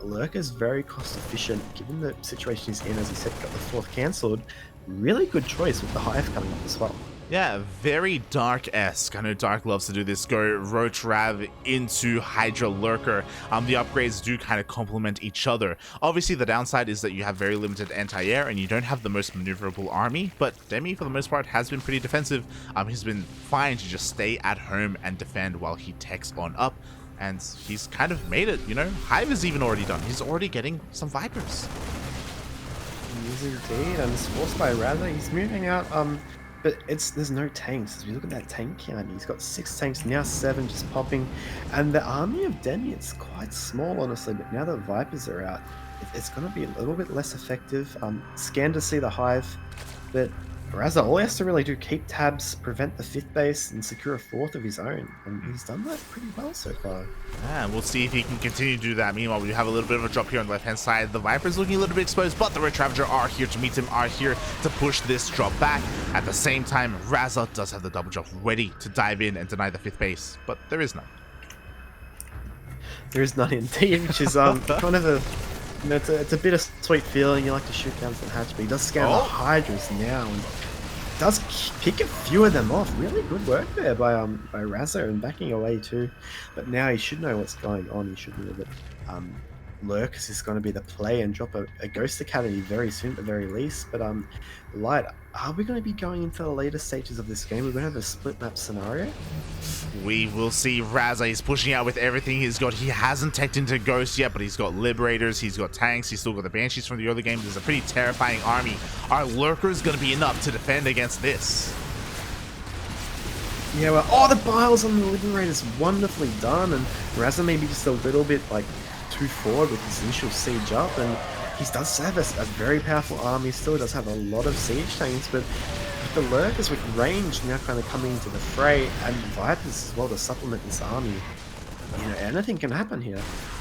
Lurker's very cost efficient, given the situation he's in. As he said, got the fourth cancelled. Really good choice with the Hive coming up as well. Yeah, very Dark-esque. I know Dark loves to do this. Go Roach Rav into Hydra Lurker. The upgrades do kind of complement each other. Obviously, the downside is that you have very limited anti-air and you don't have the most maneuverable army, but Demi, for the most part, has been pretty defensive. He's been fine to just stay at home and defend while he techs on up, and he's kind of made it, Hive is even already done. He's already getting some Vipers. He is indeed, and it's forced by Raza. He's moving out, but there's no tanks. As we look at that tank count, he's got 6 tanks, now 7 just popping. And the army of Demi, it's quite small, honestly, but now the Vipers are out, it's going to be a little bit less effective. Scan to see the Hive, but Raza, all he has to really do, keep tabs, prevent the 5th base, and secure a 4th of his own. And he's done that pretty well so far. Yeah, we'll see if he can continue to do that. Meanwhile, we have a little bit of a drop here on the left-hand side. The Viper's looking a little bit exposed, but the Roach Ravager are here to meet him, are here to push this drop back. At the same time, Raza does have the double drop ready to dive in and deny the 5th base, but there is none. There is none indeed, which is kind of a... it's a bittersweet feeling. You like to shoot down some hatch, but he does scan the Hydras now, and does pick a few of them off. Really good work there by Raza, and backing away too. But now he should know what's going on. He should know that Lurkers is going to be the play and drop a Ghost Academy very soon at the very least. But Light, are we going to be going into the later stages of this game? We're going to have a split map scenario? We will see. Raza is pushing out with everything he's got. He hasn't teched into Ghost yet, but he's got Liberators, he's got tanks, he's still got the Banshees from the early game. There's a pretty terrifying army. Are Lurkers going to be enough to defend against this? Yeah, well, the Biles on the Liberators, wonderfully done, and Raza maybe just a little bit like too forward with his initial siege up, and he does have a very powerful army, still does have a lot of siege tanks, but with the Lurkers with range now kind of coming into the fray, and Vipers as well to supplement this army, anything can happen here.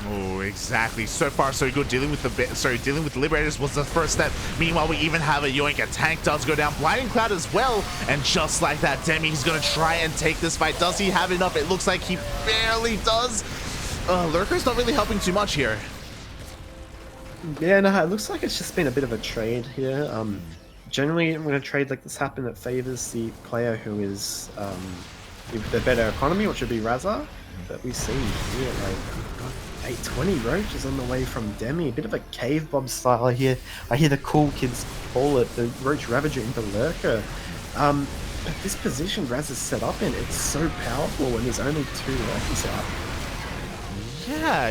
Oh, exactly. So far, so good. Dealing with the Liberators was the first step. Meanwhile, we even have a Yoink. A tank does go down. Blinding Cloud as well. And just like that, Demi's going to try and take this fight. Does he have enough? It looks like he barely does. Lurker's not really helping too much here. Yeah, no, it looks like it's just been a bit of a trade here. Generally, when a trade like this happens, it favors the player who is the better economy, which would be Raza. But we see here, like, we've got 820 roaches on the way from Demi. A bit of a cave bomb style here. I hear the cool kids call it the Roach Ravager into Lurker. But this position Raz is set up in, it's so powerful when there's only 2 lurkers out.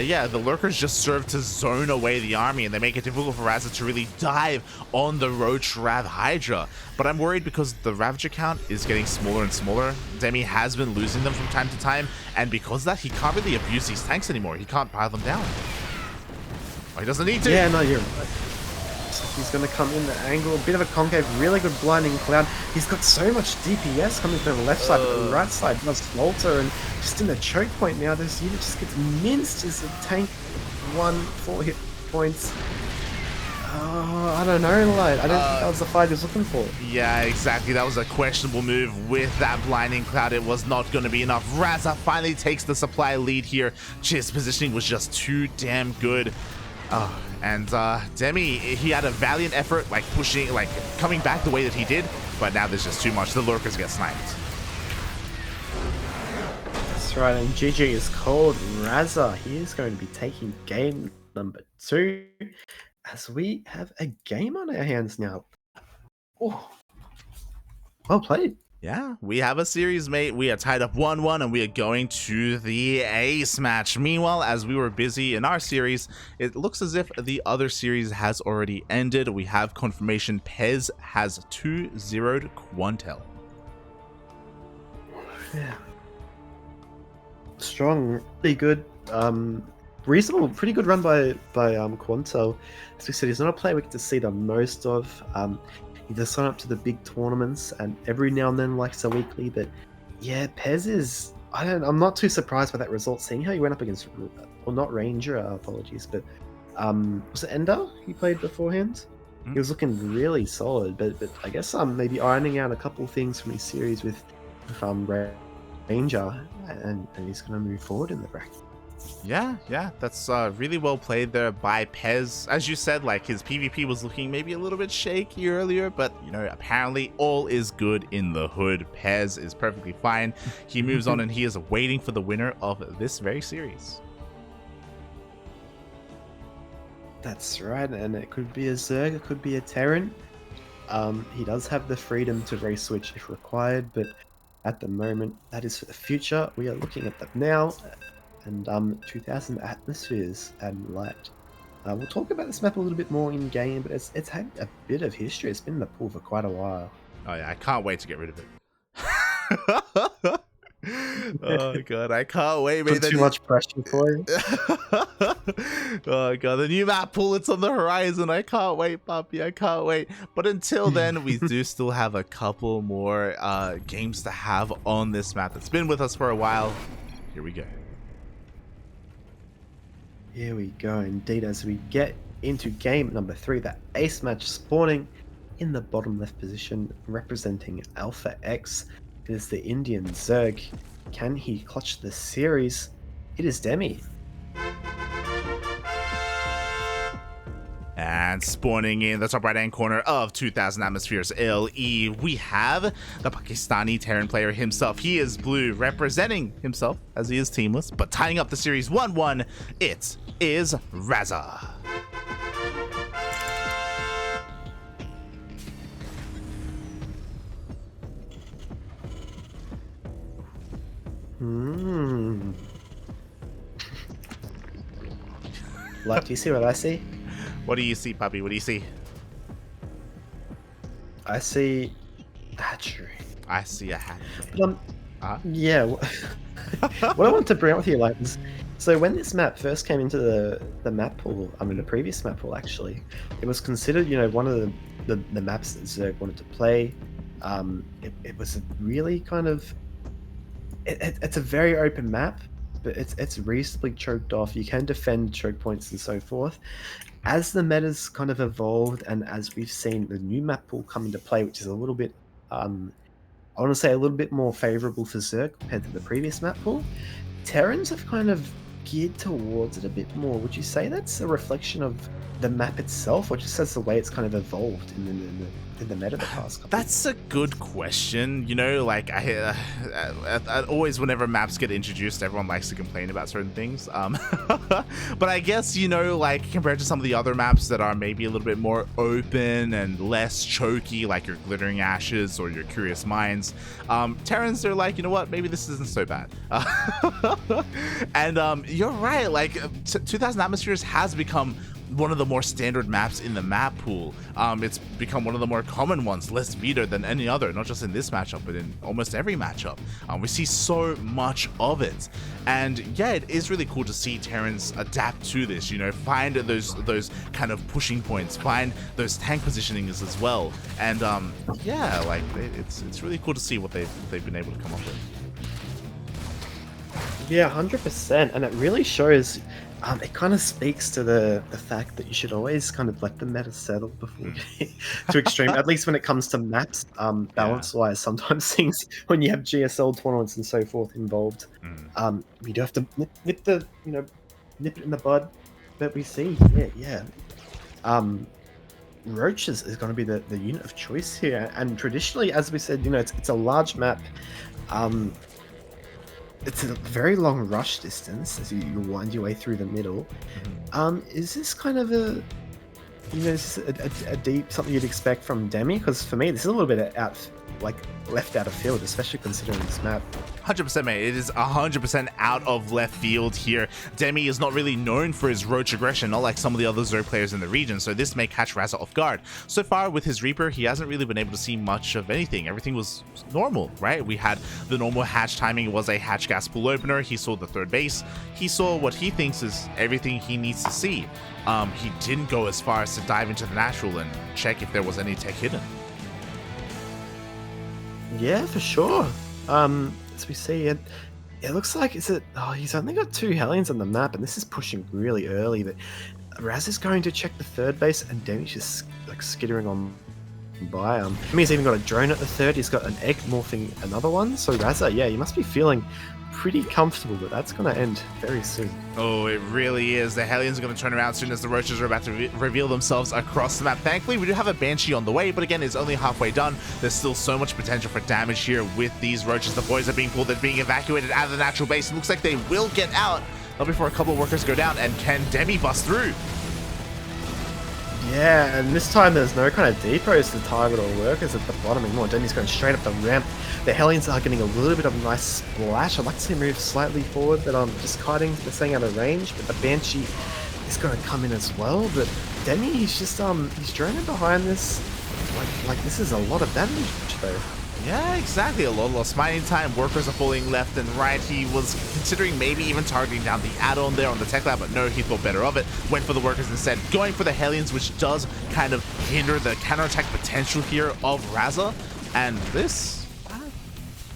Yeah, the Lurkers just serve to zone away the army, and they make it difficult for Raza to really dive on the Roach Rav Hydra. But I'm worried because the Ravager count is getting smaller and smaller. Demi has been losing them from time to time, and because of that, he can't really abuse these tanks anymore. He can't pile them down. Oh, he doesn't need to. Yeah, no, you're right. He's going to come in the angle, a bit of a concave, really good blinding cloud. He's got so much DPS coming from the left side, but the right side does falter, and just in the choke point now, this unit just gets minced as a tank 4 hit points. Oh, I don't know, like, I don't think that was the fight he was looking for. Yeah, exactly. That was a questionable move with that blinding cloud. It was not going to be enough. Raza finally takes the supply lead here. His positioning was just too damn good. And Demi, he had a valiant effort, like pushing, like coming back the way that he did, but now there's just too much. The lurkers get sniped. That's right, and GG is called. Raza, he is going to be taking game number 2 as we have a game on our hands now. Oh, well played. Yeah, we have a series, mate. We are tied up 1-1, and we are going to the ace match. Meanwhile, as we were busy in our series, it looks as if the other series has already ended. We have confirmation Pez has 2-0'd Quantel. Yeah. Strong, pretty good, reasonable, pretty good run by Quantel. As we said, he's not a player we get to see the most of. He does sign up to the big tournaments and every now and then likes a weekly, but yeah, Pez is, I'm not too surprised by that result, seeing how he went up against, well, not Ranger, apologies, but was it Ender he played beforehand? He was looking really solid, but I guess maybe ironing out a couple things from his series with Ranger, and he's going to move forward in the bracket. Yeah, that's really well played there by Pez. As you said, like his PvP was looking maybe a little bit shaky earlier, but you know, apparently all is good in the hood. Pez is perfectly fine. He moves on and he is waiting for the winner of this very series. That's right, and it could be a Zerg, it could be a Terran. He does have the freedom to race switch if required, but at the moment, that is for the future. We are looking at them now, and 2000 atmospheres and light. We'll talk about this map a little bit more in game, but it's had a bit of history. It's been in the pool for quite a while. Oh yeah, I can't wait to get rid of it. Oh god, I can't wait. Put too much pressure for you. Oh god, the new map pool, it's on the horizon. I can't wait, puppy. I can't wait. But until then, we do still have a couple more games to have on this map that's been with us for a while. Here we go. Here we go, indeed, as we get into game number 3, that ace match spawning in the bottom left position, representing Alpha X. It is the Indian Zerg. Can he clutch the series? It is Demi. And spawning in the top right-hand corner of 2000 Atmospheres LE, we have the Pakistani Terran player himself. He is blue, representing himself as he is teamless, but tying up the series 1-1, it is Raza. Like, do you see what I see? What do you see, puppy? What do you see? I see a hatchery. I see a hat. Yeah. What I want to bring up with you, like, is, so when this map first came into the map pool, I mean the previous map pool actually, it was considered, you know, one of the maps that Zerg wanted to play. It was a really kind of, it's a very open map, but it's reasonably choked off. You can defend choke points and so forth. As the meta's kind of evolved, and as we've seen the new map pool come into play, which is a little bit, I want to say a little bit more favorable for Zerg compared to the previous map pool, Terrans have kind of geared towards it a bit more. Would you say that's a reflection of the map itself, or just as the way it's kind of evolved in the meta the past couple? That's a good question. You know, like I always, whenever maps get introduced, everyone likes to complain about certain things. But I guess, you know, like compared to some of the other maps that are maybe a little bit more open and less choky, like your Glittering Ashes or your Curious Minds, Terrans are like, you know what, maybe this isn't so bad. And you're right, like 2000 Atmospheres has become one of the more standard maps in the map pool. It's become one of the more common ones, less vetoed than any other, not just in this matchup, but in almost every matchup. We see so much of it. And yeah, it is really cool to see Terrans adapt to this, you know, find those kind of pushing points, find those tank positionings as well. And yeah, like it's really cool to see what they've been able to come up with. Yeah, 100%, and it really shows. It kind of speaks to the fact that you should always kind of let the meta settle before Mm. getting too extreme. At least when it comes to maps, Yeah. balance wise, sometimes things when you have GSL tournaments and so forth involved, Mm. we do have to nip the nip it in the bud. But we see, yeah. Um, Roach is going to be the unit of choice here, and traditionally, as we said, it's a large map. Um, it's a very long rush distance as you wind your way through the middle. Mhm. Is this kind of is this a deep something you'd expect from Demi? Because for me, this is a little bit like left out of field, especially considering this map. 100%, mate. It is 100% out of left field here. Demi is not really known for his roach aggression, not like some of the other Zerg players in the region, so this may catch Raza off guard. So far with his Reaper, he hasn't really been able to see much of anything. Everything was normal, right? We had the normal hatch timing. It was a hatch gas pool opener. He saw the third base. He saw what he thinks is everything he needs to see. He didn't go as far as to dive into the natural and check if there was any tech hidden. Yeah, for sure. As we see it looks like he's only got 2 Hellions on the map, and this is pushing really early. But Raz is going to check the third base, and Demi's just like skittering on by. He's even got a drone at the third. He's got an egg morphing another one. So Raza, yeah, you must be feeling pretty comfortable that that's going to end very soon. Oh, it really is. The Hellions are going to turn around as soon as the Roaches are about to reveal themselves across the map. Thankfully, we do have a Banshee on the way, but again, it's only halfway done. There's still so much potential for damage here with these Roaches. The boys are being pulled. They're being evacuated out of the natural base. It looks like they will get out before a couple of workers go down. And can Demi bust through? Yeah, and this time there's no kind of depots to target or workers at the bottom anymore. Demi's going straight up the ramp. The Hellions are getting a little bit of a nice splash. I'd like to see him move slightly forward, but I'm just kiting, staying out of range. But the Banshee is going to come in as well. But Demi, he's just he's droning behind this. Like this is a lot of damage though. Yeah, exactly. A lot of smiting time. Workers are falling left and right. He was considering maybe even targeting down the add-on there on the tech lab, but no, he thought better of it. Went for the workers instead, going for the Hellions, which does kind of hinder the counterattack potential here of Raza. And this,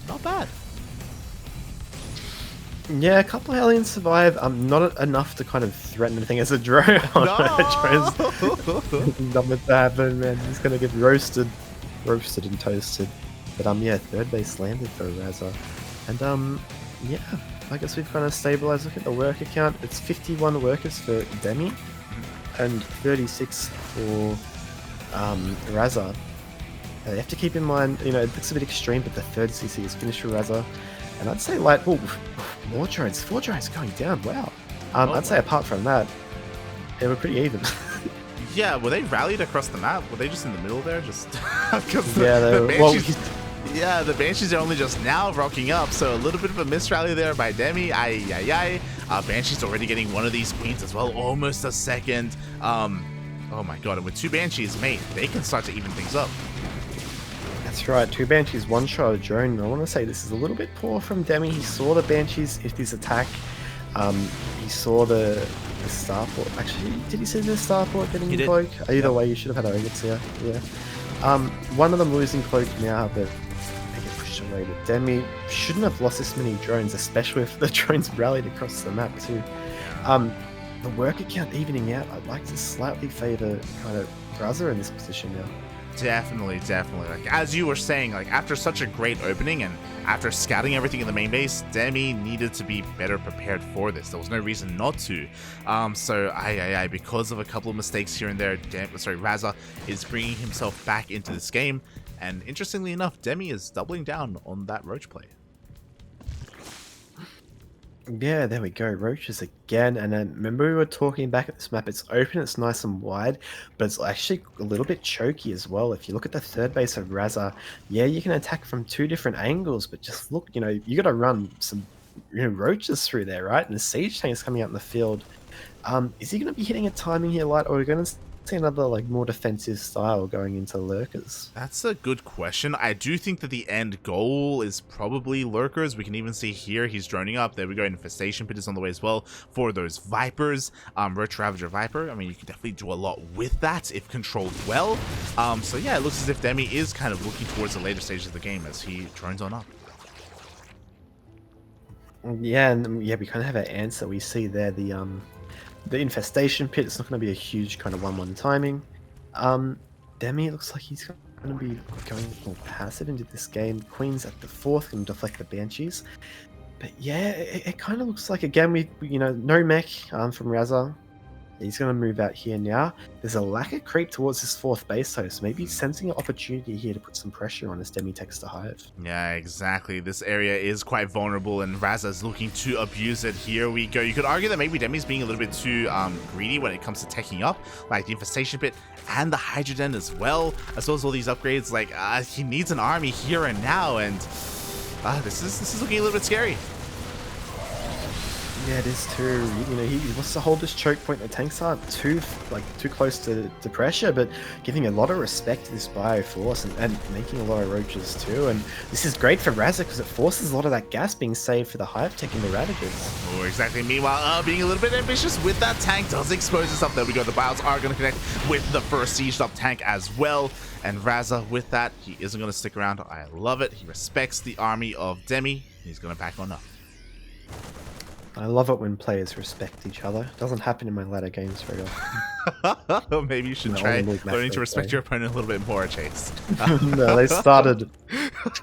not bad. Yeah, a couple of Hellions survive. Not enough to kind of threaten anything as a drone. No! Nothing to happen, man. He's gonna get roasted and toasted. But yeah, third base landed for Raza. And yeah, I guess we've kind of stabilized. Look at the worker count. It's 51 workers for Demi and 36 for Raza. You have to keep in mind, it looks a bit extreme, but the third CC is finished for Raza. And I'd say more drones, 4 drones going down. Wow. I'd say apart from that, they were pretty even. Yeah, were they rallied across the map? Were they just in the middle there? Just because yeah, the Banshees. Yeah, the Banshees are only just now rocking up, so a little bit of a misrally there by Demi. Banshee's already getting one of these queens as well, almost a second. Oh my god, and with 2 Banshees, mate, they can start to even things up. That's right, 2 Banshees, 1 shot of drone. I want to say this is a little bit poor from Demi. He saw the Banshees hit his attack. He saw the starport. Actually, did he see the starport getting cloak? Either way, you should have had Ogates here. Yeah. One of them losing cloak now, but they get pushed away. But Demi shouldn't have lost this many drones, especially if the drones rallied across the map too. The worker count evening out. I'd like to slightly favor kind of Raza in this position now. Definitely. Like as you were saying, like after such a great opening and after scouting everything in the main base, Demi needed to be better prepared for this. There was no reason not to. So because of a couple of mistakes here and there, Raza is bringing himself back into this game. And interestingly enough, Demi is doubling down on that Roach play. Yeah, there we go. Roaches again. And then remember we were talking back at this map. It's open, it's nice and wide, but it's actually a little bit choky as well. If you look at the third base of Raza, yeah, you can attack from 2 different angles, but just look, you got to run some roaches through there, right? And the siege tank is coming out in the field. Is he going to be hitting a timing here light, or are we going to see another more defensive style going into lurkers? That's a good question. I do think that the end goal is probably lurkers. We can even see here he's droning up. There we go. Infestation pit is on the way as well for those vipers. Roach Ravager Viper. I mean, you can definitely do a lot with that if controlled well. So yeah, it looks as if Demi is kind of looking towards the later stages of the game as he drones on up. Yeah, and yeah, we kind of have an answer. We see there the infestation pit. It's not going to be a huge kind of 1-1 timing. Um, Demi looks like he's going to be going more passive into this game. Queen's at the 4th and deflect the banshees. But yeah, it kind of looks like again no mech from Raza. He's going to move out here now. There's a lack of creep towards his 4th base host. Maybe he's sensing an opportunity here to put some pressure on as Demi takes the hive. Yeah, exactly. This area is quite vulnerable, and Raza's looking to abuse it. Here we go. You could argue that maybe Demi's being a little bit too greedy when it comes to taking up, like the infestation pit and the hydrogen as well as all these upgrades. Like he needs an army here and now, and this is looking a little bit scary. Yeah, it is too. He wants to hold this choke point. The tanks aren't too close to pressure, but giving a lot of respect to this Bioforce and making a lot of roaches too. And this is great for Raza because it forces a lot of that gas being saved for the hive tech and the Ravagers. Oh, exactly. Meanwhile, being a little bit ambitious with that tank does expose itself. There we go. The Bios are going to connect with the first sieged up tank as well. And Raza, with that, he isn't going to stick around. I love it. He respects the army of Demi. He's going to back on up. I love it when players respect each other. It doesn't happen in my ladder games very often. Maybe you should try learning to respect your opponent a little bit more, Chase. No, they started.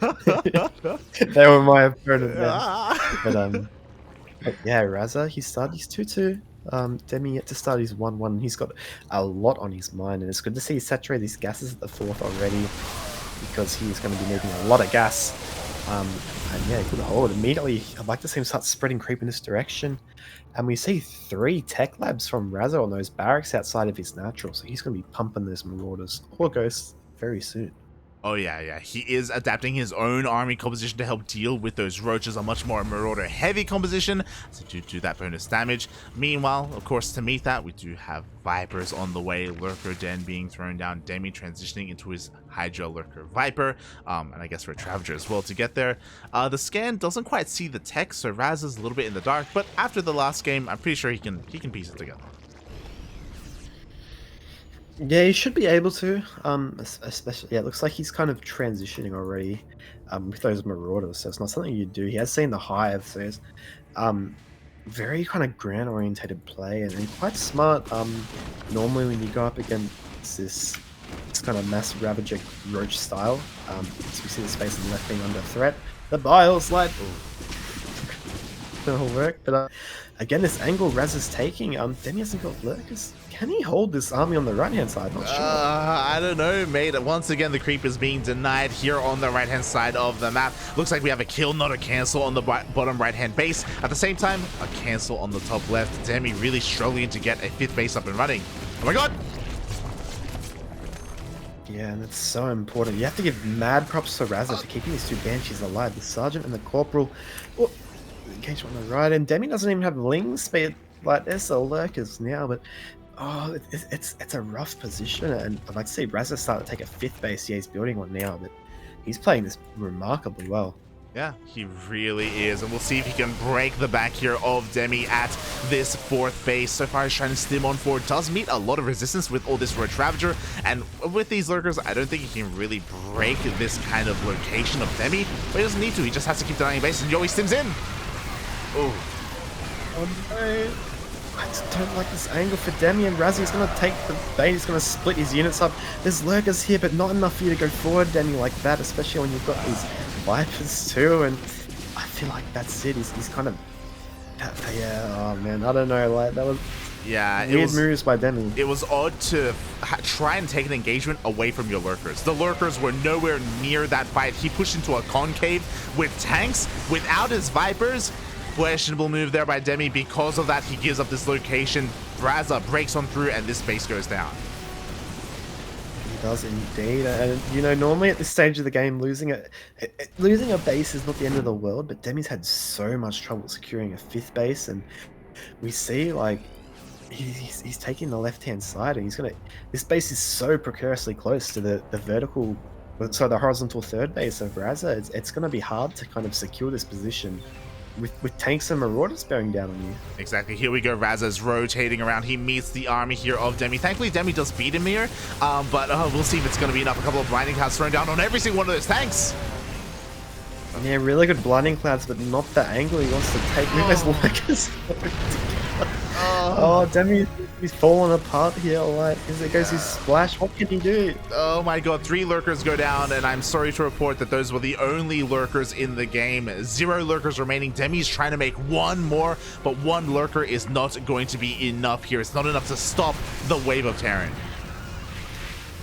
They were my opponent then. But yeah, Raza, he started his 2-2. Demi yet to start his 1-1. He's got a lot on his mind, and it's good to see he saturated these gases at the 4th already because he's going to be needing a lot of gas. And yeah, good hold. Immediately, I'd like to see him start spreading creep in this direction. And we see 3 tech labs from Raza on those barracks outside of his natural. So he's going to be pumping those Marauders or Ghosts very soon. Oh yeah. He is adapting his own army composition to help deal with those roaches, a much more Marauder heavy composition to do that bonus damage. Meanwhile, of course, to meet that, we do have Vipers on the way, Lurker Den being thrown down, Demi transitioning into his Hydra Lurker Viper, and I guess for a Ravager as well to get there. The scan doesn't quite see the tech, so Raz is a little bit in the dark, but after the last game, I'm pretty sure he can piece it together. Yeah, he should be able to. Especially, yeah, it looks like he's kind of transitioning already with those Marauders, so it's not something you do. He has seen the hive, so it's very kind of ground orientated play and quite smart. Normally, when you go up against this kind of mass Ravager Roach style, so we see the space on the left being under threat. The Biles light will work, but again, this angle Raz is taking, Demi hasn't got lurkers. Can he hold this army on the right-hand side? Not sure. I don't know, mate. Once again, the creep is being denied here on the right-hand side of the map. Looks like we have a kill, not a cancel on the bottom right-hand base. At the same time, a cancel on the top left. Demi really struggling to get a 5th base up and running. Oh my god! Yeah, and that's so important. You have to give mad props to Raza for keeping these 2 Banshees alive. The Sergeant and the Corporal. Oh, engagement on the right, and Demi doesn't even have Ling speed. Like, there's the lurkers now, but oh, it's a rough position, and I'd like to see Raza start to take a 5th base. Yeah, he's building one now, but he's playing this remarkably well. Yeah, he really is, and we'll see if he can break the back here of Demi at this 4th base. So far, he's trying to stim on forward. Does meet a lot of resistance with all this Roach Ravager, and with these lurkers, I don't think he can really break this kind of location of Demi, but he doesn't need to. He just has to keep denying base, and yo, he stims in. Oh no. I just don't like this angle for Demi, and Raza is going to take the bait. He's going to split his units up. There's lurkers here, but not enough for you to go forward, Demi, like that, especially when you've got these Vipers too, and I feel like that's it. He's kind of... Yeah, oh man, I don't know, like, that was... Yeah, weird moves by Demi. It was odd to try and take an engagement away from your lurkers. The lurkers were nowhere near that fight. He pushed into a concave with tanks without his Vipers. Questionable move there by Demi. Because of that, he gives up this location. Raza breaks on through, and this base goes down. He does indeed. And normally at this stage of the game, losing a base is not the end of the world, but Demi's had so much trouble securing a 5th base, and we see like he's taking the left-hand side, and this base is so precariously close to the vertical, so the horizontal 3rd base of Raza. It's going to be hard to kind of secure this position with tanks and Marauders bearing down on you. Exactly. Here we go. Raza's rotating around. He meets the army here of Demi. Thankfully, Demi does beat him here, but we'll see if it's going to be enough. A couple of blinding cards thrown down on every single one of those tanks. Yeah, really good blinding clouds, but not the angle he wants to take. Look at those lurkers. Oh, Demi, he's falling apart here. Like, as it goes his splash, what can he do? Oh my god, 3 lurkers go down, and I'm sorry to report that those were the only lurkers in the game. 0 lurkers remaining. Demi's trying to make 1 more, but 1 lurker is not going to be enough here. It's not enough to stop the wave of Terran.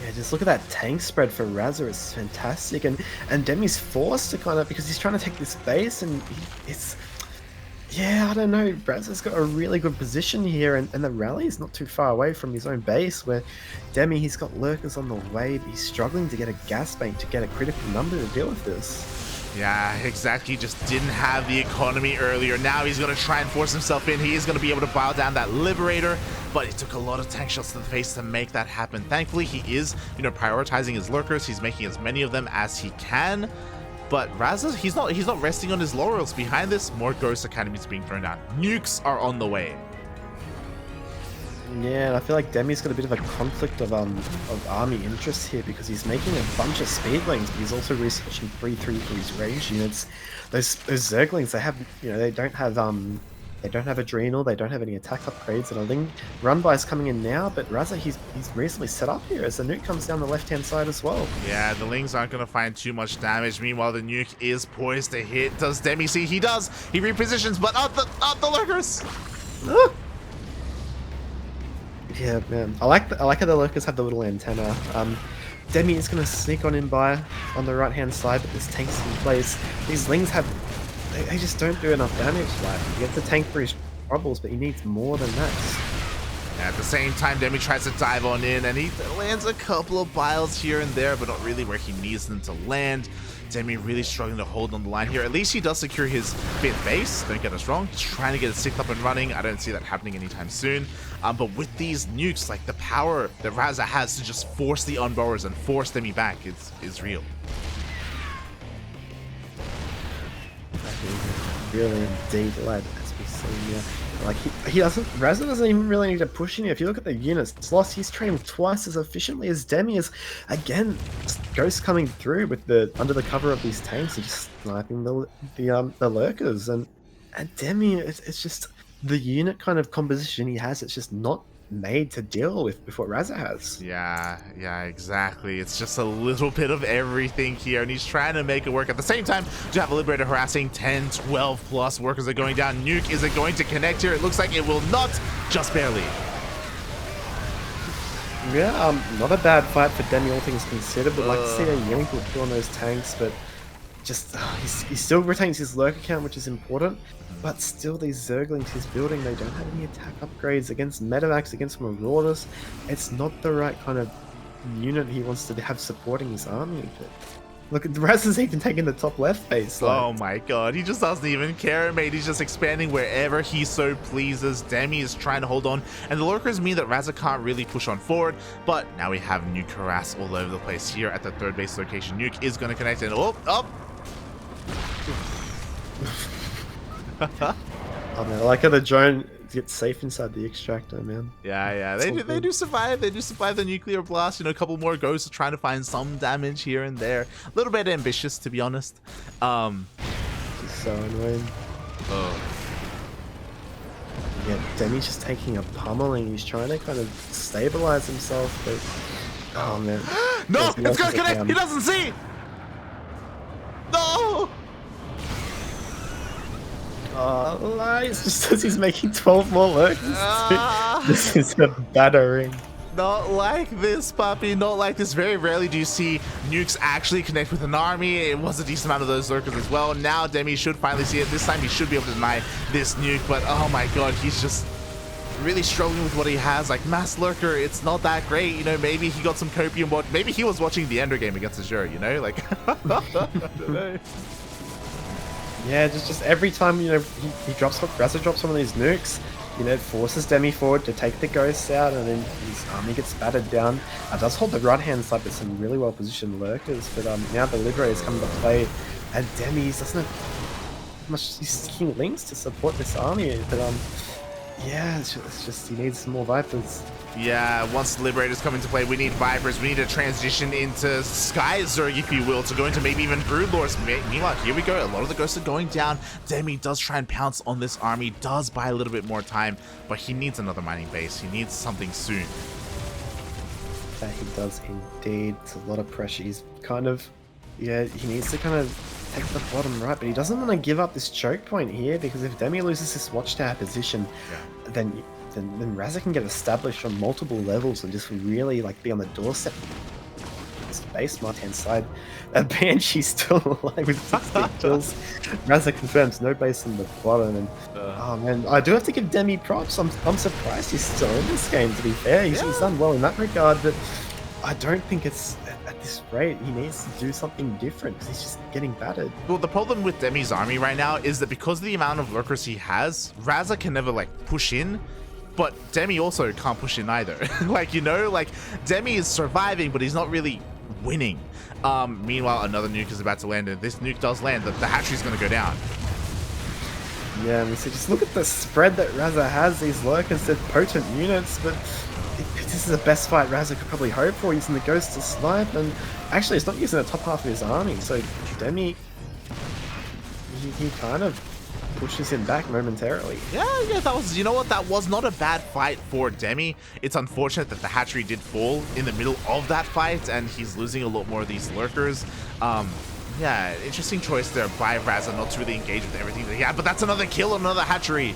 Yeah, just look at that tank spread for Raza. It's fantastic, and Demi's forced to kind of, because he's trying to take this base, and it's. Yeah, I don't know. Raza's got a really good position here, and the rally is not too far away from his own base, where Demi, he's got lurkers on the way, but he's struggling to get a gas bank to get a critical number to deal with this. Yeah, exactly. He just didn't have the economy earlier. Now he's going to try and force himself in. He is going to be able to bow down that Liberator, but it took a lot of tank shots to the face to make that happen. Thankfully, he is, prioritizing his lurkers. He's making as many of them as he can. But Raza, he's not resting on his laurels. Behind this, more Ghost Academies being thrown down. Nukes are on the way. Yeah, and I feel like Demi's got a bit of a conflict of army interests here, because he's making a bunch of speedlings, but he's also researching 3-3 for his range units. Those Zerglings, they have, they don't have adrenal, they don't have any attack upgrades, and a Ling run by is coming in now, but Raza, he's recently set up here as the nuke comes down the left-hand side as well. Yeah, the Lings aren't going to find too much damage. Meanwhile, the nuke is poised to hit. Does Demi see? He does. He repositions, but not the lurkers. Yeah, man. I like how the lurkers have the little antenna. Demi is going to sneak on in by on the right-hand side, but this tank's in place. These Lings have... They just don't do enough damage. Like, he gets the tank for his troubles, but he needs more than that. At the same time, Demi tries to dive on in, and he lands a couple of biles here and there, but not really where he needs them to land. Demi really struggling to hold on the line here. At least he does secure his 5th base. Don't get us wrong. He's trying to get it 6th up and running. I don't see that happening anytime soon. But with these nukes, like the power that Raza has to just force the unborrowers and force Demi back is real. Really indeed, lad, as we see here. Like, Raza doesn't even really need to push in here. If you look at the units, Sloss, he's training twice as efficiently as Demi is. Again, Ghost coming through with under the cover of these tanks and just sniping the lurkers. And Demi, it's just the unit kind of composition he has, it's just not made to deal with what Raza has. Yeah, exactly. It's just a little bit of everything here, and he's trying to make it work. At the same time, you have a Liberator harassing 10, 12 plus workers are going down. Nuke, is it going to connect here? It looks like it will not, just barely. Yeah, not a bad fight for Demi, all things considered, but like to see a yank or two on those tanks, but just he still retains his lurker count, which is important. But still, these Zerglings he's building, they don't have any attack upgrades against Medivacs, against Marauders. It's not the right kind of unit he wants to have supporting his army. But look, Raza's even taking the top left base. Like. Oh my god, he just doesn't even care, mate. He's just expanding wherever he so pleases. Demi is trying to hold on, and the lurkers mean that Raza can't really push on forward. But now we have nuke harass all over the place here at the 3rd base location. Nuke is going to connect, and oh! Oh man, I like how the drone gets safe inside the extractor, man. Yeah, they do survive. They do survive the nuclear blast. A couple more ghosts are trying to find some damage here and there. A little bit ambitious, to be honest. It's so annoying. Yeah, Demi's just taking a pummeling. He's trying to kind of stabilize himself, but oh man. No, it's gonna connect. He doesn't see. No. It's just as he's making 12 more lurkers. This is a battering. Not like this, puppy. Not like this. Very rarely do you see nukes actually connect with an army. It was a decent amount of those lurkers as well. Now Demi should finally see it. This time he should be able to deny this nuke. But oh my god, he's just really struggling with what he has. Like, mass lurker, it's not that great. Maybe he got some copium. Maybe he was watching the Ender game against Azure. Like I don't know. Yeah, just every time, he drops, Raza drops one of these nukes, it forces Demi forward to take the ghosts out, and then his army gets battered down. Does hold the right-hand side with some really well-positioned lurkers, but now the Liberator's coming to play, and Demi doesn't have much, he's seeking links to support this army, but Yeah, it's just he needs some more Vipers. Yeah, once Liberators come into play, we need Vipers. We need to transition into Sky Zerg, if you will, to go into maybe even Broodlords. Meanwhile, here we go. A lot of the ghosts are going down. Demi does try and pounce on this army, does buy a little bit more time, but he needs another mining base. He needs something soon. Yeah, he does indeed. It's a lot of pressure. He's kind of, yeah, he needs to kind of take the bottom right, but he doesn't want to give up this choke point here, because if Demi loses this watchtower position, then Raza can get established on multiple levels and just really like be on the doorstep. This base left hand side. Banshee's still alive with 16 kills. Raza confirms no base on the bottom, and oh man, I do have to give Demi props. I'm surprised he's still in this game, to be fair. He's done well in that regard, but I don't think it's at this rate. He needs to do something different because he's just getting battered. Well, the problem with Demi's army right now is that because of the amount of lurkers he has, Raza can never like push in. But Demi also can't push in either. Like, you know, like Demi is surviving, but he's not really winning. Meanwhile, another nuke is about to land, and this nuke does land. The hatchery's going to go down. Yeah, and we see, just look at the spread that Raza has. These lurkers, they're potent units, but this is the best fight Raza could probably hope for, using the ghost to snipe, and actually it's not using the top half of his army, so Demi, he kind of pushes him back momentarily. Yeah, that was, you know what, that was not a bad fight for Demi. It's unfortunate that the hatchery did fall in the middle of that fight, and he's losing a lot more of these lurkers. Yeah, interesting choice there by Raza not to really engage with everything that he had, but that's another kill on another hatchery.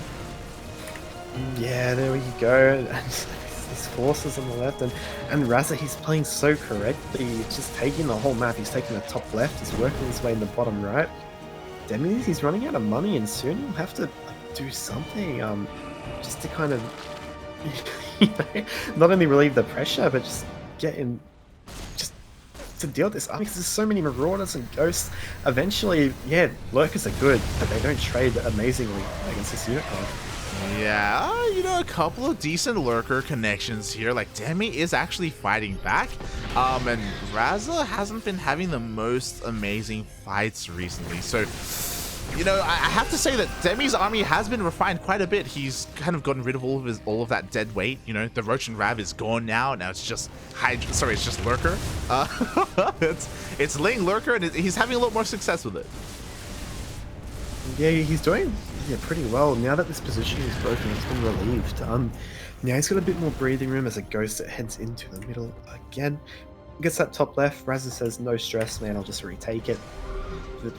Yeah, there we go. And these forces on the left, and Raza, he's playing so correctly. He's just taking the whole map. He's taking the top left, he's working his way in the bottom right. Demi, he's running out of money, and soon he'll have to do something, just to kind of, you know, not only relieve the pressure, but just get in, just to deal with this. I mean, there's so many Marauders and Ghosts. Eventually, yeah, Lurkers are good, but they don't trade amazingly against this unit card. Yeah, you know, a couple of decent lurker connections here. Like, Demi is actually fighting back, and Raza hasn't been having the most amazing fights recently. So, you know, I have to say that Demi's army has been refined quite a bit. He's kind of gotten rid of all of that dead weight. You know, the Roach and Rab is gone now. Now it's just it's just lurker. It's laying lurker, and he's having a lot more success with it. Yeah, he's doing pretty well. Now that this position is broken, it's been relieved. Now he's got a bit more breathing room as a ghost that heads into the middle again. Gets that top left. Raza says, no stress, man, I'll just retake it. But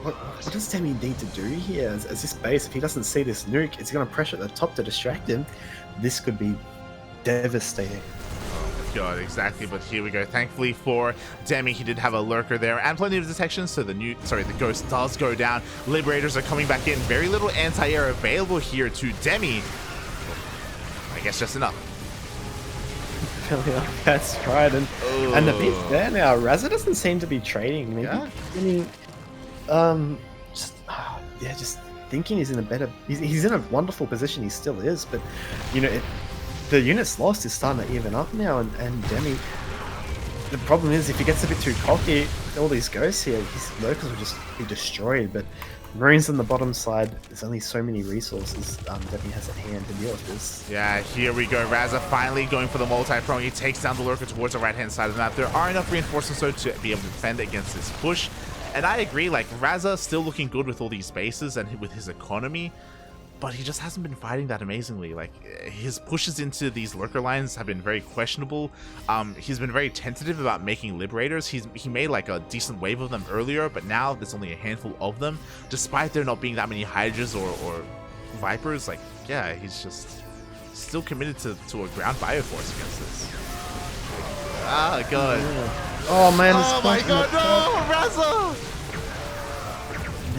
what does Demi need to do here? As this base, if he doesn't see this nuke, it's going to pressure at the top to distract him. This could be devastating. God, exactly, but here we go. Thankfully for Demi, he did have a lurker there and plenty of detection, so the ghost does go down. Liberators are coming back in. Very little anti-air available here to Demi. I guess just enough. That's right, and the beat's there now. Raza doesn't seem to be trading. Maybe, yeah. I mean, just thinking he's in a better. He's in a wonderful position. He still is, but you know, the units lost is starting to even up now, and Demi. The problem is, if he gets a bit too cocky with all these ghosts here, his locals will just be destroyed. But Marines on the bottom side, there's only so many resources Demi has at hand to deal with this. Yeah, here we go. Raza finally going for the multi-prong. He takes down the lurker towards the right-hand side of the map. There are enough reinforcements though to be able to defend against this push. And I agree, like, Raza still looking good with all these bases and with his economy, but he just hasn't been fighting that amazingly. Like, his pushes into these lurker lines have been very questionable. He's been very tentative about making liberators. He made like a decent wave of them earlier, but now there's only a handful of them, despite there not being that many hydras or vipers. Like, yeah, he's just still committed to a ground bioforce against this. Ah, god. Oh man, oh my god, no, Raza!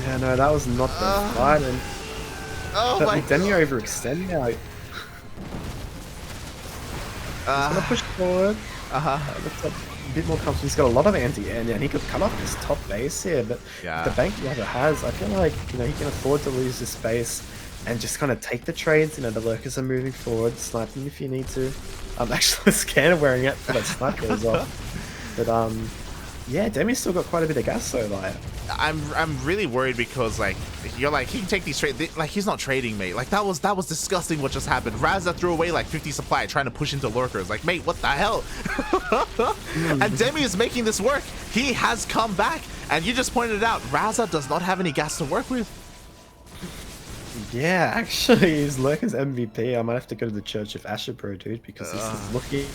Yeah, no, that was not the fight. And oh but my with Demi overextend now. He's gonna push forward. Looks like a bit more confident. He's got a lot of anti-air now, and he could cut off this top base here. But the bank Raza has, I feel like, you know, he can afford to lose this base and just kind of take the trades. You know, the lurkers are moving forward, snipe them if you need to. Actually, the scanner wearing it for that snipe goes off. But yeah, Demi's still got quite a bit of gas though, like. I'm really worried because like you're like he can take these trade like he's not trading, mate. Like that was disgusting what just happened. Raza threw away like 50 supply trying to push into lurkers. Like, mate, what the hell? And Demi is making this work. He has come back, and you just pointed it out. Raza does not have any gas to work with. Yeah, actually, he's Lurker's MVP. I might have to go to the Church of Asher Pro, dude, because this is looking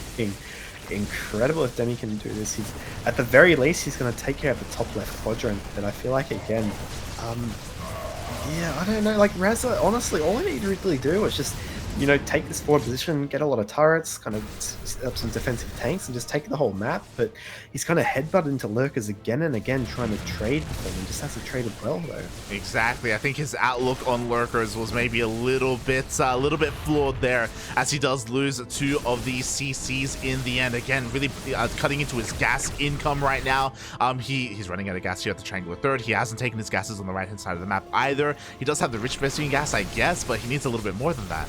incredible. If Demi can do this, he's at the very least he's going to take care of the top left quadrant. And I feel like again, yeah, I don't know. Like Raza, honestly, all I need to really do is just, you know, take this forward position, get a lot of turrets, kind of set up some defensive tanks, and just take the whole map. But he's kind of headbutted into lurkers again and again, trying to trade with them, and just hasn't traded well though. Exactly. I think his outlook on lurkers was maybe a little bit flawed there, as he does lose 2 of these CCs in the end. Again, really cutting into his gas income right now. He's running out of gas here at the triangular third. He hasn't taken his gases on the right hand side of the map either. He does have the rich vesting gas, I guess, but he needs a little bit more than that.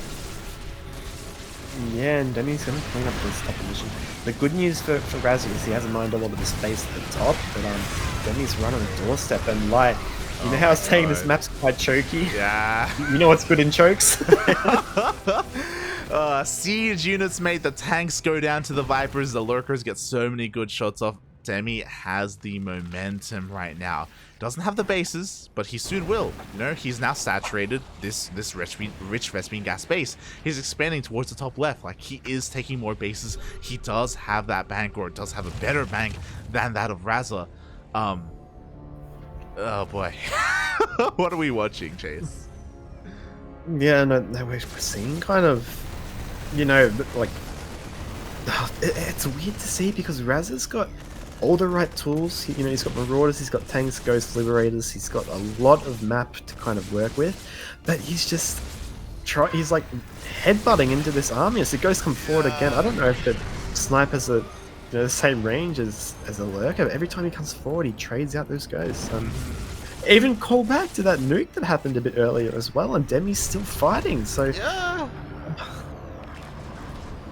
Yeah, and Demi's going to clean up this top position. The good news for Raza is he hasn't mined a lot of the space at the top, but Demi's running a doorstep, and like, you know how I was saying this map's quite choky? Yeah. You know what's good in chokes? Siege units, mate. The tanks go down to the Vipers. The lurkers get so many good shots off. Demi has the momentum right now. Doesn't have the bases, but he soon will. You know, he's now saturated this rich Vespene gas base. He's expanding towards the top left. Like, he is taking more bases. He does have that bank, or does have a better bank than that of Raza. Oh boy. What are we watching, Chase? Yeah, no, we're seeing kind of, you know, like, it's weird to see because Raza's got all the right tools. You know, he's got Marauders, he's got Tanks, Ghosts, Liberators, he's got a lot of map to kind of work with, but he's just he's like headbutting into this army as the Ghosts come forward again. I don't know if the Sniper's a, you know, the same range as a Lurker, but every time he comes forward he trades out those Ghosts. Even call back to that nuke that happened a bit earlier as well, and Demi's still fighting, so yeah.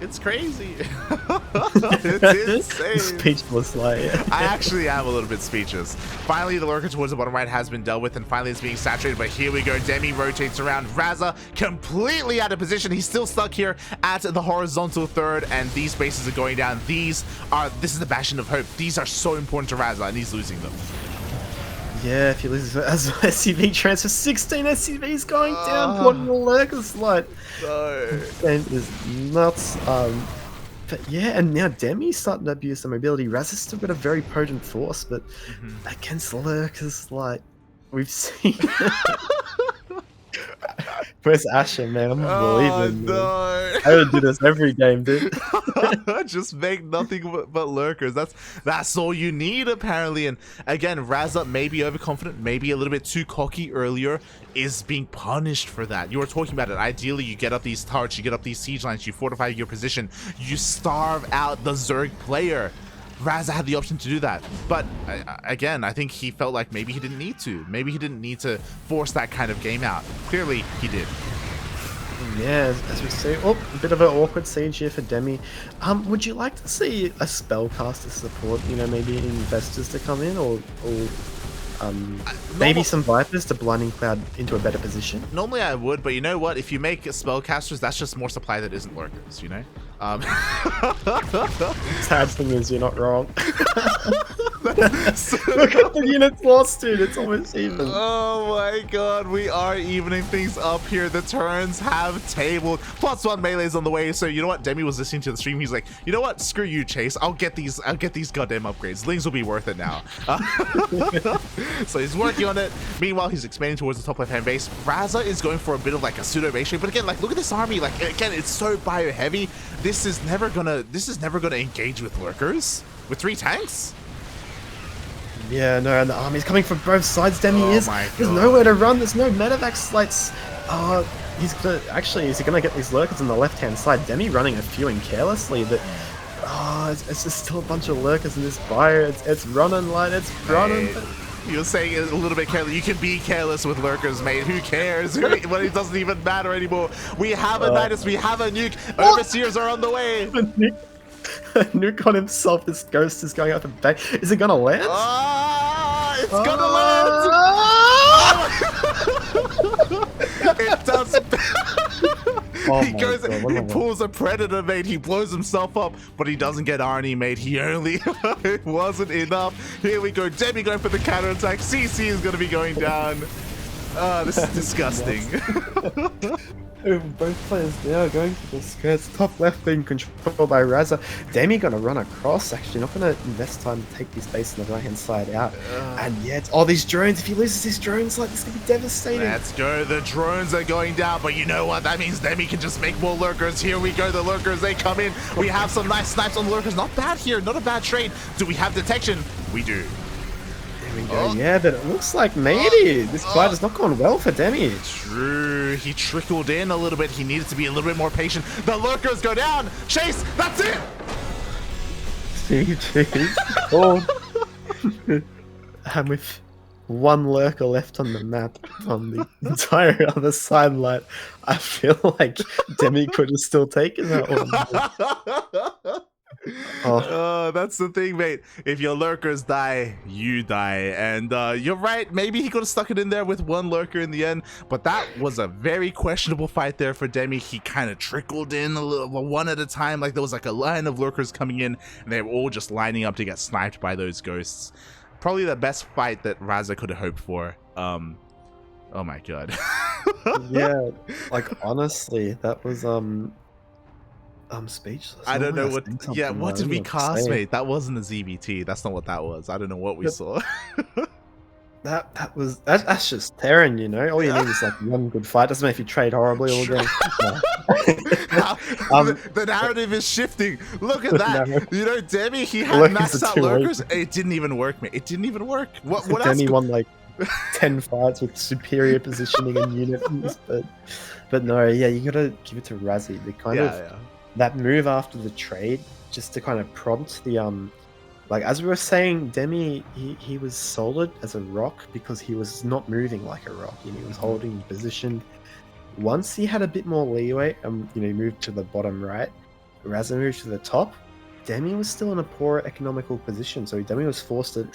It's crazy. It's insane. Speechless, like. I actually am a little bit speechless. Finally, the lurker towards the bottom right has been dealt with, and finally it's being saturated. But here we go. Demi rotates around. Raza completely out of position. He's still stuck here at the horizontal third, and these bases are going down. This is the bastion of hope. These are so important to Raza, and he's losing them. Yeah, if he loses as SCV transfer, 16 SCVs going down, one more lurkers, like, and is nuts. But yeah, and now Demi's starting to abuse the mobility. Raza's still got a very potent force, but against the lurkers, like, we've seen. Where's Asher, man? I'm believing. No. I would do this every game, dude. Just make nothing but lurkers. That's all you need, apparently. And again, Raza may be overconfident, maybe a little bit too cocky earlier, is being punished for that. You were talking about it. Ideally, you get up these turrets, you get up these siege lines, you fortify your position, you starve out the Zerg player. Raza had the option to do that, but again, I think he felt like maybe he didn't need to. Maybe he didn't need to force that kind of game out. Clearly, he did. Yeah, as we see, a bit of an awkward siege here for Demi. Would you like to see a spellcaster support? You know, maybe investors to come in, or maybe some Vipers to Blinding Cloud into a better position? Normally I would, but you know what? If you make spellcasters, that's just more supply that isn't lurkers, you know? Sad thing is, you're not wrong. Look at the units lost, dude. It's almost even. Oh my god, we are evening things up here. The turns have tabled. +1 melee's on the way. So you know what? Demi was listening to the stream. He's like, you know what? Screw you, Chase. I'll get these goddamn upgrades. Lings will be worth it now. So he's working on it. Meanwhile, he's expanding towards the top left-hand base. Raza is going for a bit of like a pseudo base trade. But again, like, look at this army. Like, again, it's so bio heavy. This is never gonna engage with lurkers with 3 tanks. Yeah, no, and the army's coming from both sides. Demi is. There's nowhere to run. There's no medevac slates. He's gonna actually. Is he gonna get these lurkers on the left-hand side? Demi running a few in carelessly, but it's just still a bunch of lurkers in this bio. It's running, like, it's running. You're saying it a little bit careless. You can be careless with lurkers, mate. Who cares? When it doesn't even matter anymore. We have a Nidus, we have a nuke. Overseers are on the way. Nuke on himself. This ghost is going out the back. Is it gonna land? It's gonna land. Oh he my goes, god, what he am I pulls a predator, mate. He blows himself up, but he doesn't get Arnie, mate. He only, it wasn't enough. Here we go. Demi going for the counterattack. CC is going to be going down. This is disgusting. Both players now going for the skirts. Top left being controlled by Raza. Demi gonna run across, actually. Not gonna invest time to take this base on the right hand side out. And yeah, it's all these drones. If he loses his drones, like, this could be devastating. Let's go. The drones are going down, but you know what? That means Demi can just make more lurkers. Here we go. The lurkers, they come in. We have some nice snipes on the lurkers. Not bad here. Not a bad trade. Do we have detection? We do. There we go. Yeah, but it looks like maybe this fight has not gone well for Demi. True. He trickled in a little bit. He needed to be a little bit more patient. The lurkers go down. Chase. That's it. GG. Oh. And with one lurker left on the map on the entire other sideline, I feel like Demi could have still taken that one. Oh, that's the thing, mate. If your lurkers die, you die. And you're right. Maybe he could have stuck it in there with one lurker in the end. But that was a very questionable fight there for Demi. He kind of trickled in a little, one at a time. Like there was like a line of lurkers coming in, and they were all just lining up to get sniped by those ghosts. Probably the best fight that Raza could have hoped for. Oh my god. Yeah, like honestly, that was I'm speechless. I don't know what. Yeah, what did we cast, mate? mate? That wasn't a ZvT. That's not what that was. I don't know what we saw. That's just Terran, you know. All you need is like one good fight. Doesn't matter if you trade horribly or again. The narrative is shifting. Look at that. No. You know, Demi, he had Lurkers maxed are out too lurkers. It didn't even work, mate. It didn't even work. What else? Demi won like 10 fights with superior positioning and units, but no, yeah, you gotta give it to Razzie. The kind of that move after the trade, just to kind of prompt the like as we were saying, Demi he was solid as a rock because he was not moving like a rock, and he was holding position. Once he had a bit more leeway, you know, he moved to the bottom right, Raza moved to the top. Demi was still in a poor economical position, so Demi was forced to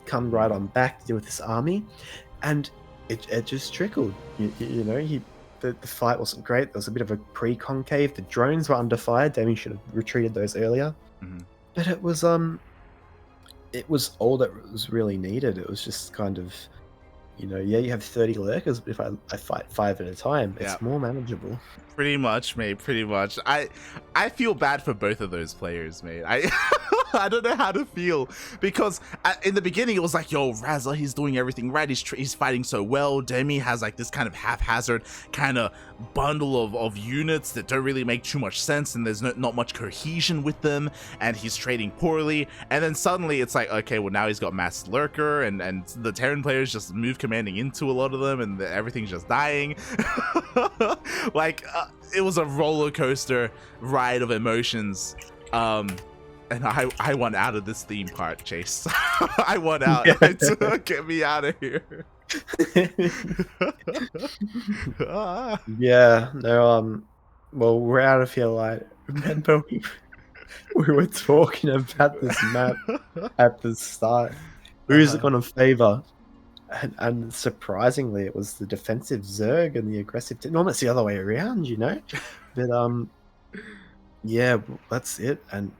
come right on back to deal with this army, and it just trickled. You know, the fight wasn't great. There was a bit of a pre-concave. The drones were under fire. Demi should have retreated those earlier. But it was all that was really needed. It was just kind of, you know, yeah, you have 30 lurkers, but if I fight 5 at a time, it's more manageable. Pretty much, mate. Pretty much. I feel bad for both of those players, mate. I don't know how to feel, because in the beginning it was like, yo, Raza, he's doing everything right. He's fighting so well. Demi has like this kind of haphazard kind of bundle of units that don't really make too much sense, and there's not much cohesion with them, and he's trading poorly. And then suddenly it's like, okay, well, now he's got mass lurker, and the Terran players just move commanding into a lot of them, and everything's just dying. Like it was a roller coaster ride of emotions. And I want out of this theme park, Chase. I want out. Get me out of here. Yeah, no, well, we're out of here. Like, remember we were talking about this map at the start. Who's it going to favor? And surprisingly, it was the defensive Zerg and the aggressive. Normally, it's the other way around, you know. But yeah, that's it. And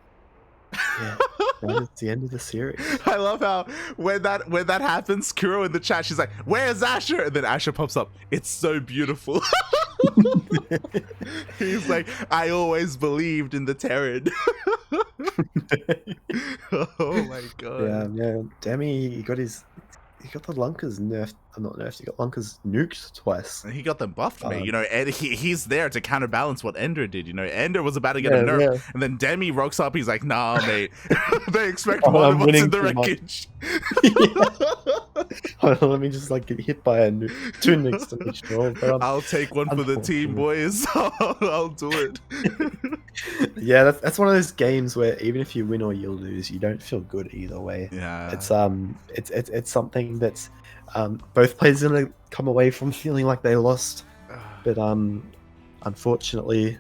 yeah, it's the end of the series. I love how when that happens, Kuro in the chat, she's like, "Where's Asher?" And then Asher pops up. It's so beautiful. He's like, "I always believed in the Terran." Oh my god. Yeah, man. Demi, he got the lunkers nerfed. Not nerfed. He got lunkers nuked twice. He got them buffed, mate. You know, and he's there to counterbalance what Ender did. You know, Ender was about to get a nerf, and then Demi rocks up. He's like, "Nah, mate. They expect one of us in the wreckage." Hold on, let me just like get hit by a nuke. 2 nukes to each door. I'll take one for the team, boys. I'll do it. Yeah, that's one of those games where even if you win or you lose, you don't feel good either way. Yeah, it's something that's both players are gonna come away from feeling like they lost, but unfortunately,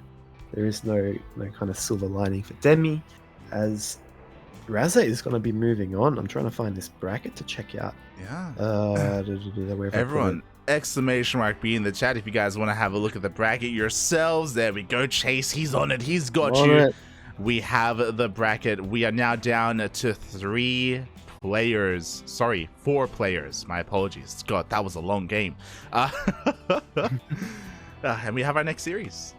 there is no kind of silver lining for Demi, as Raza is going to be moving on. I'm trying to find this bracket to check out. Yeah. exclamation mark B in the chat if you guys want to have a look at the bracket yourselves. There we go. Chase, he's on it. He's got On you. it. We have the bracket. We are now down to 4 players. My apologies. God, that was a long game. And we have our next series.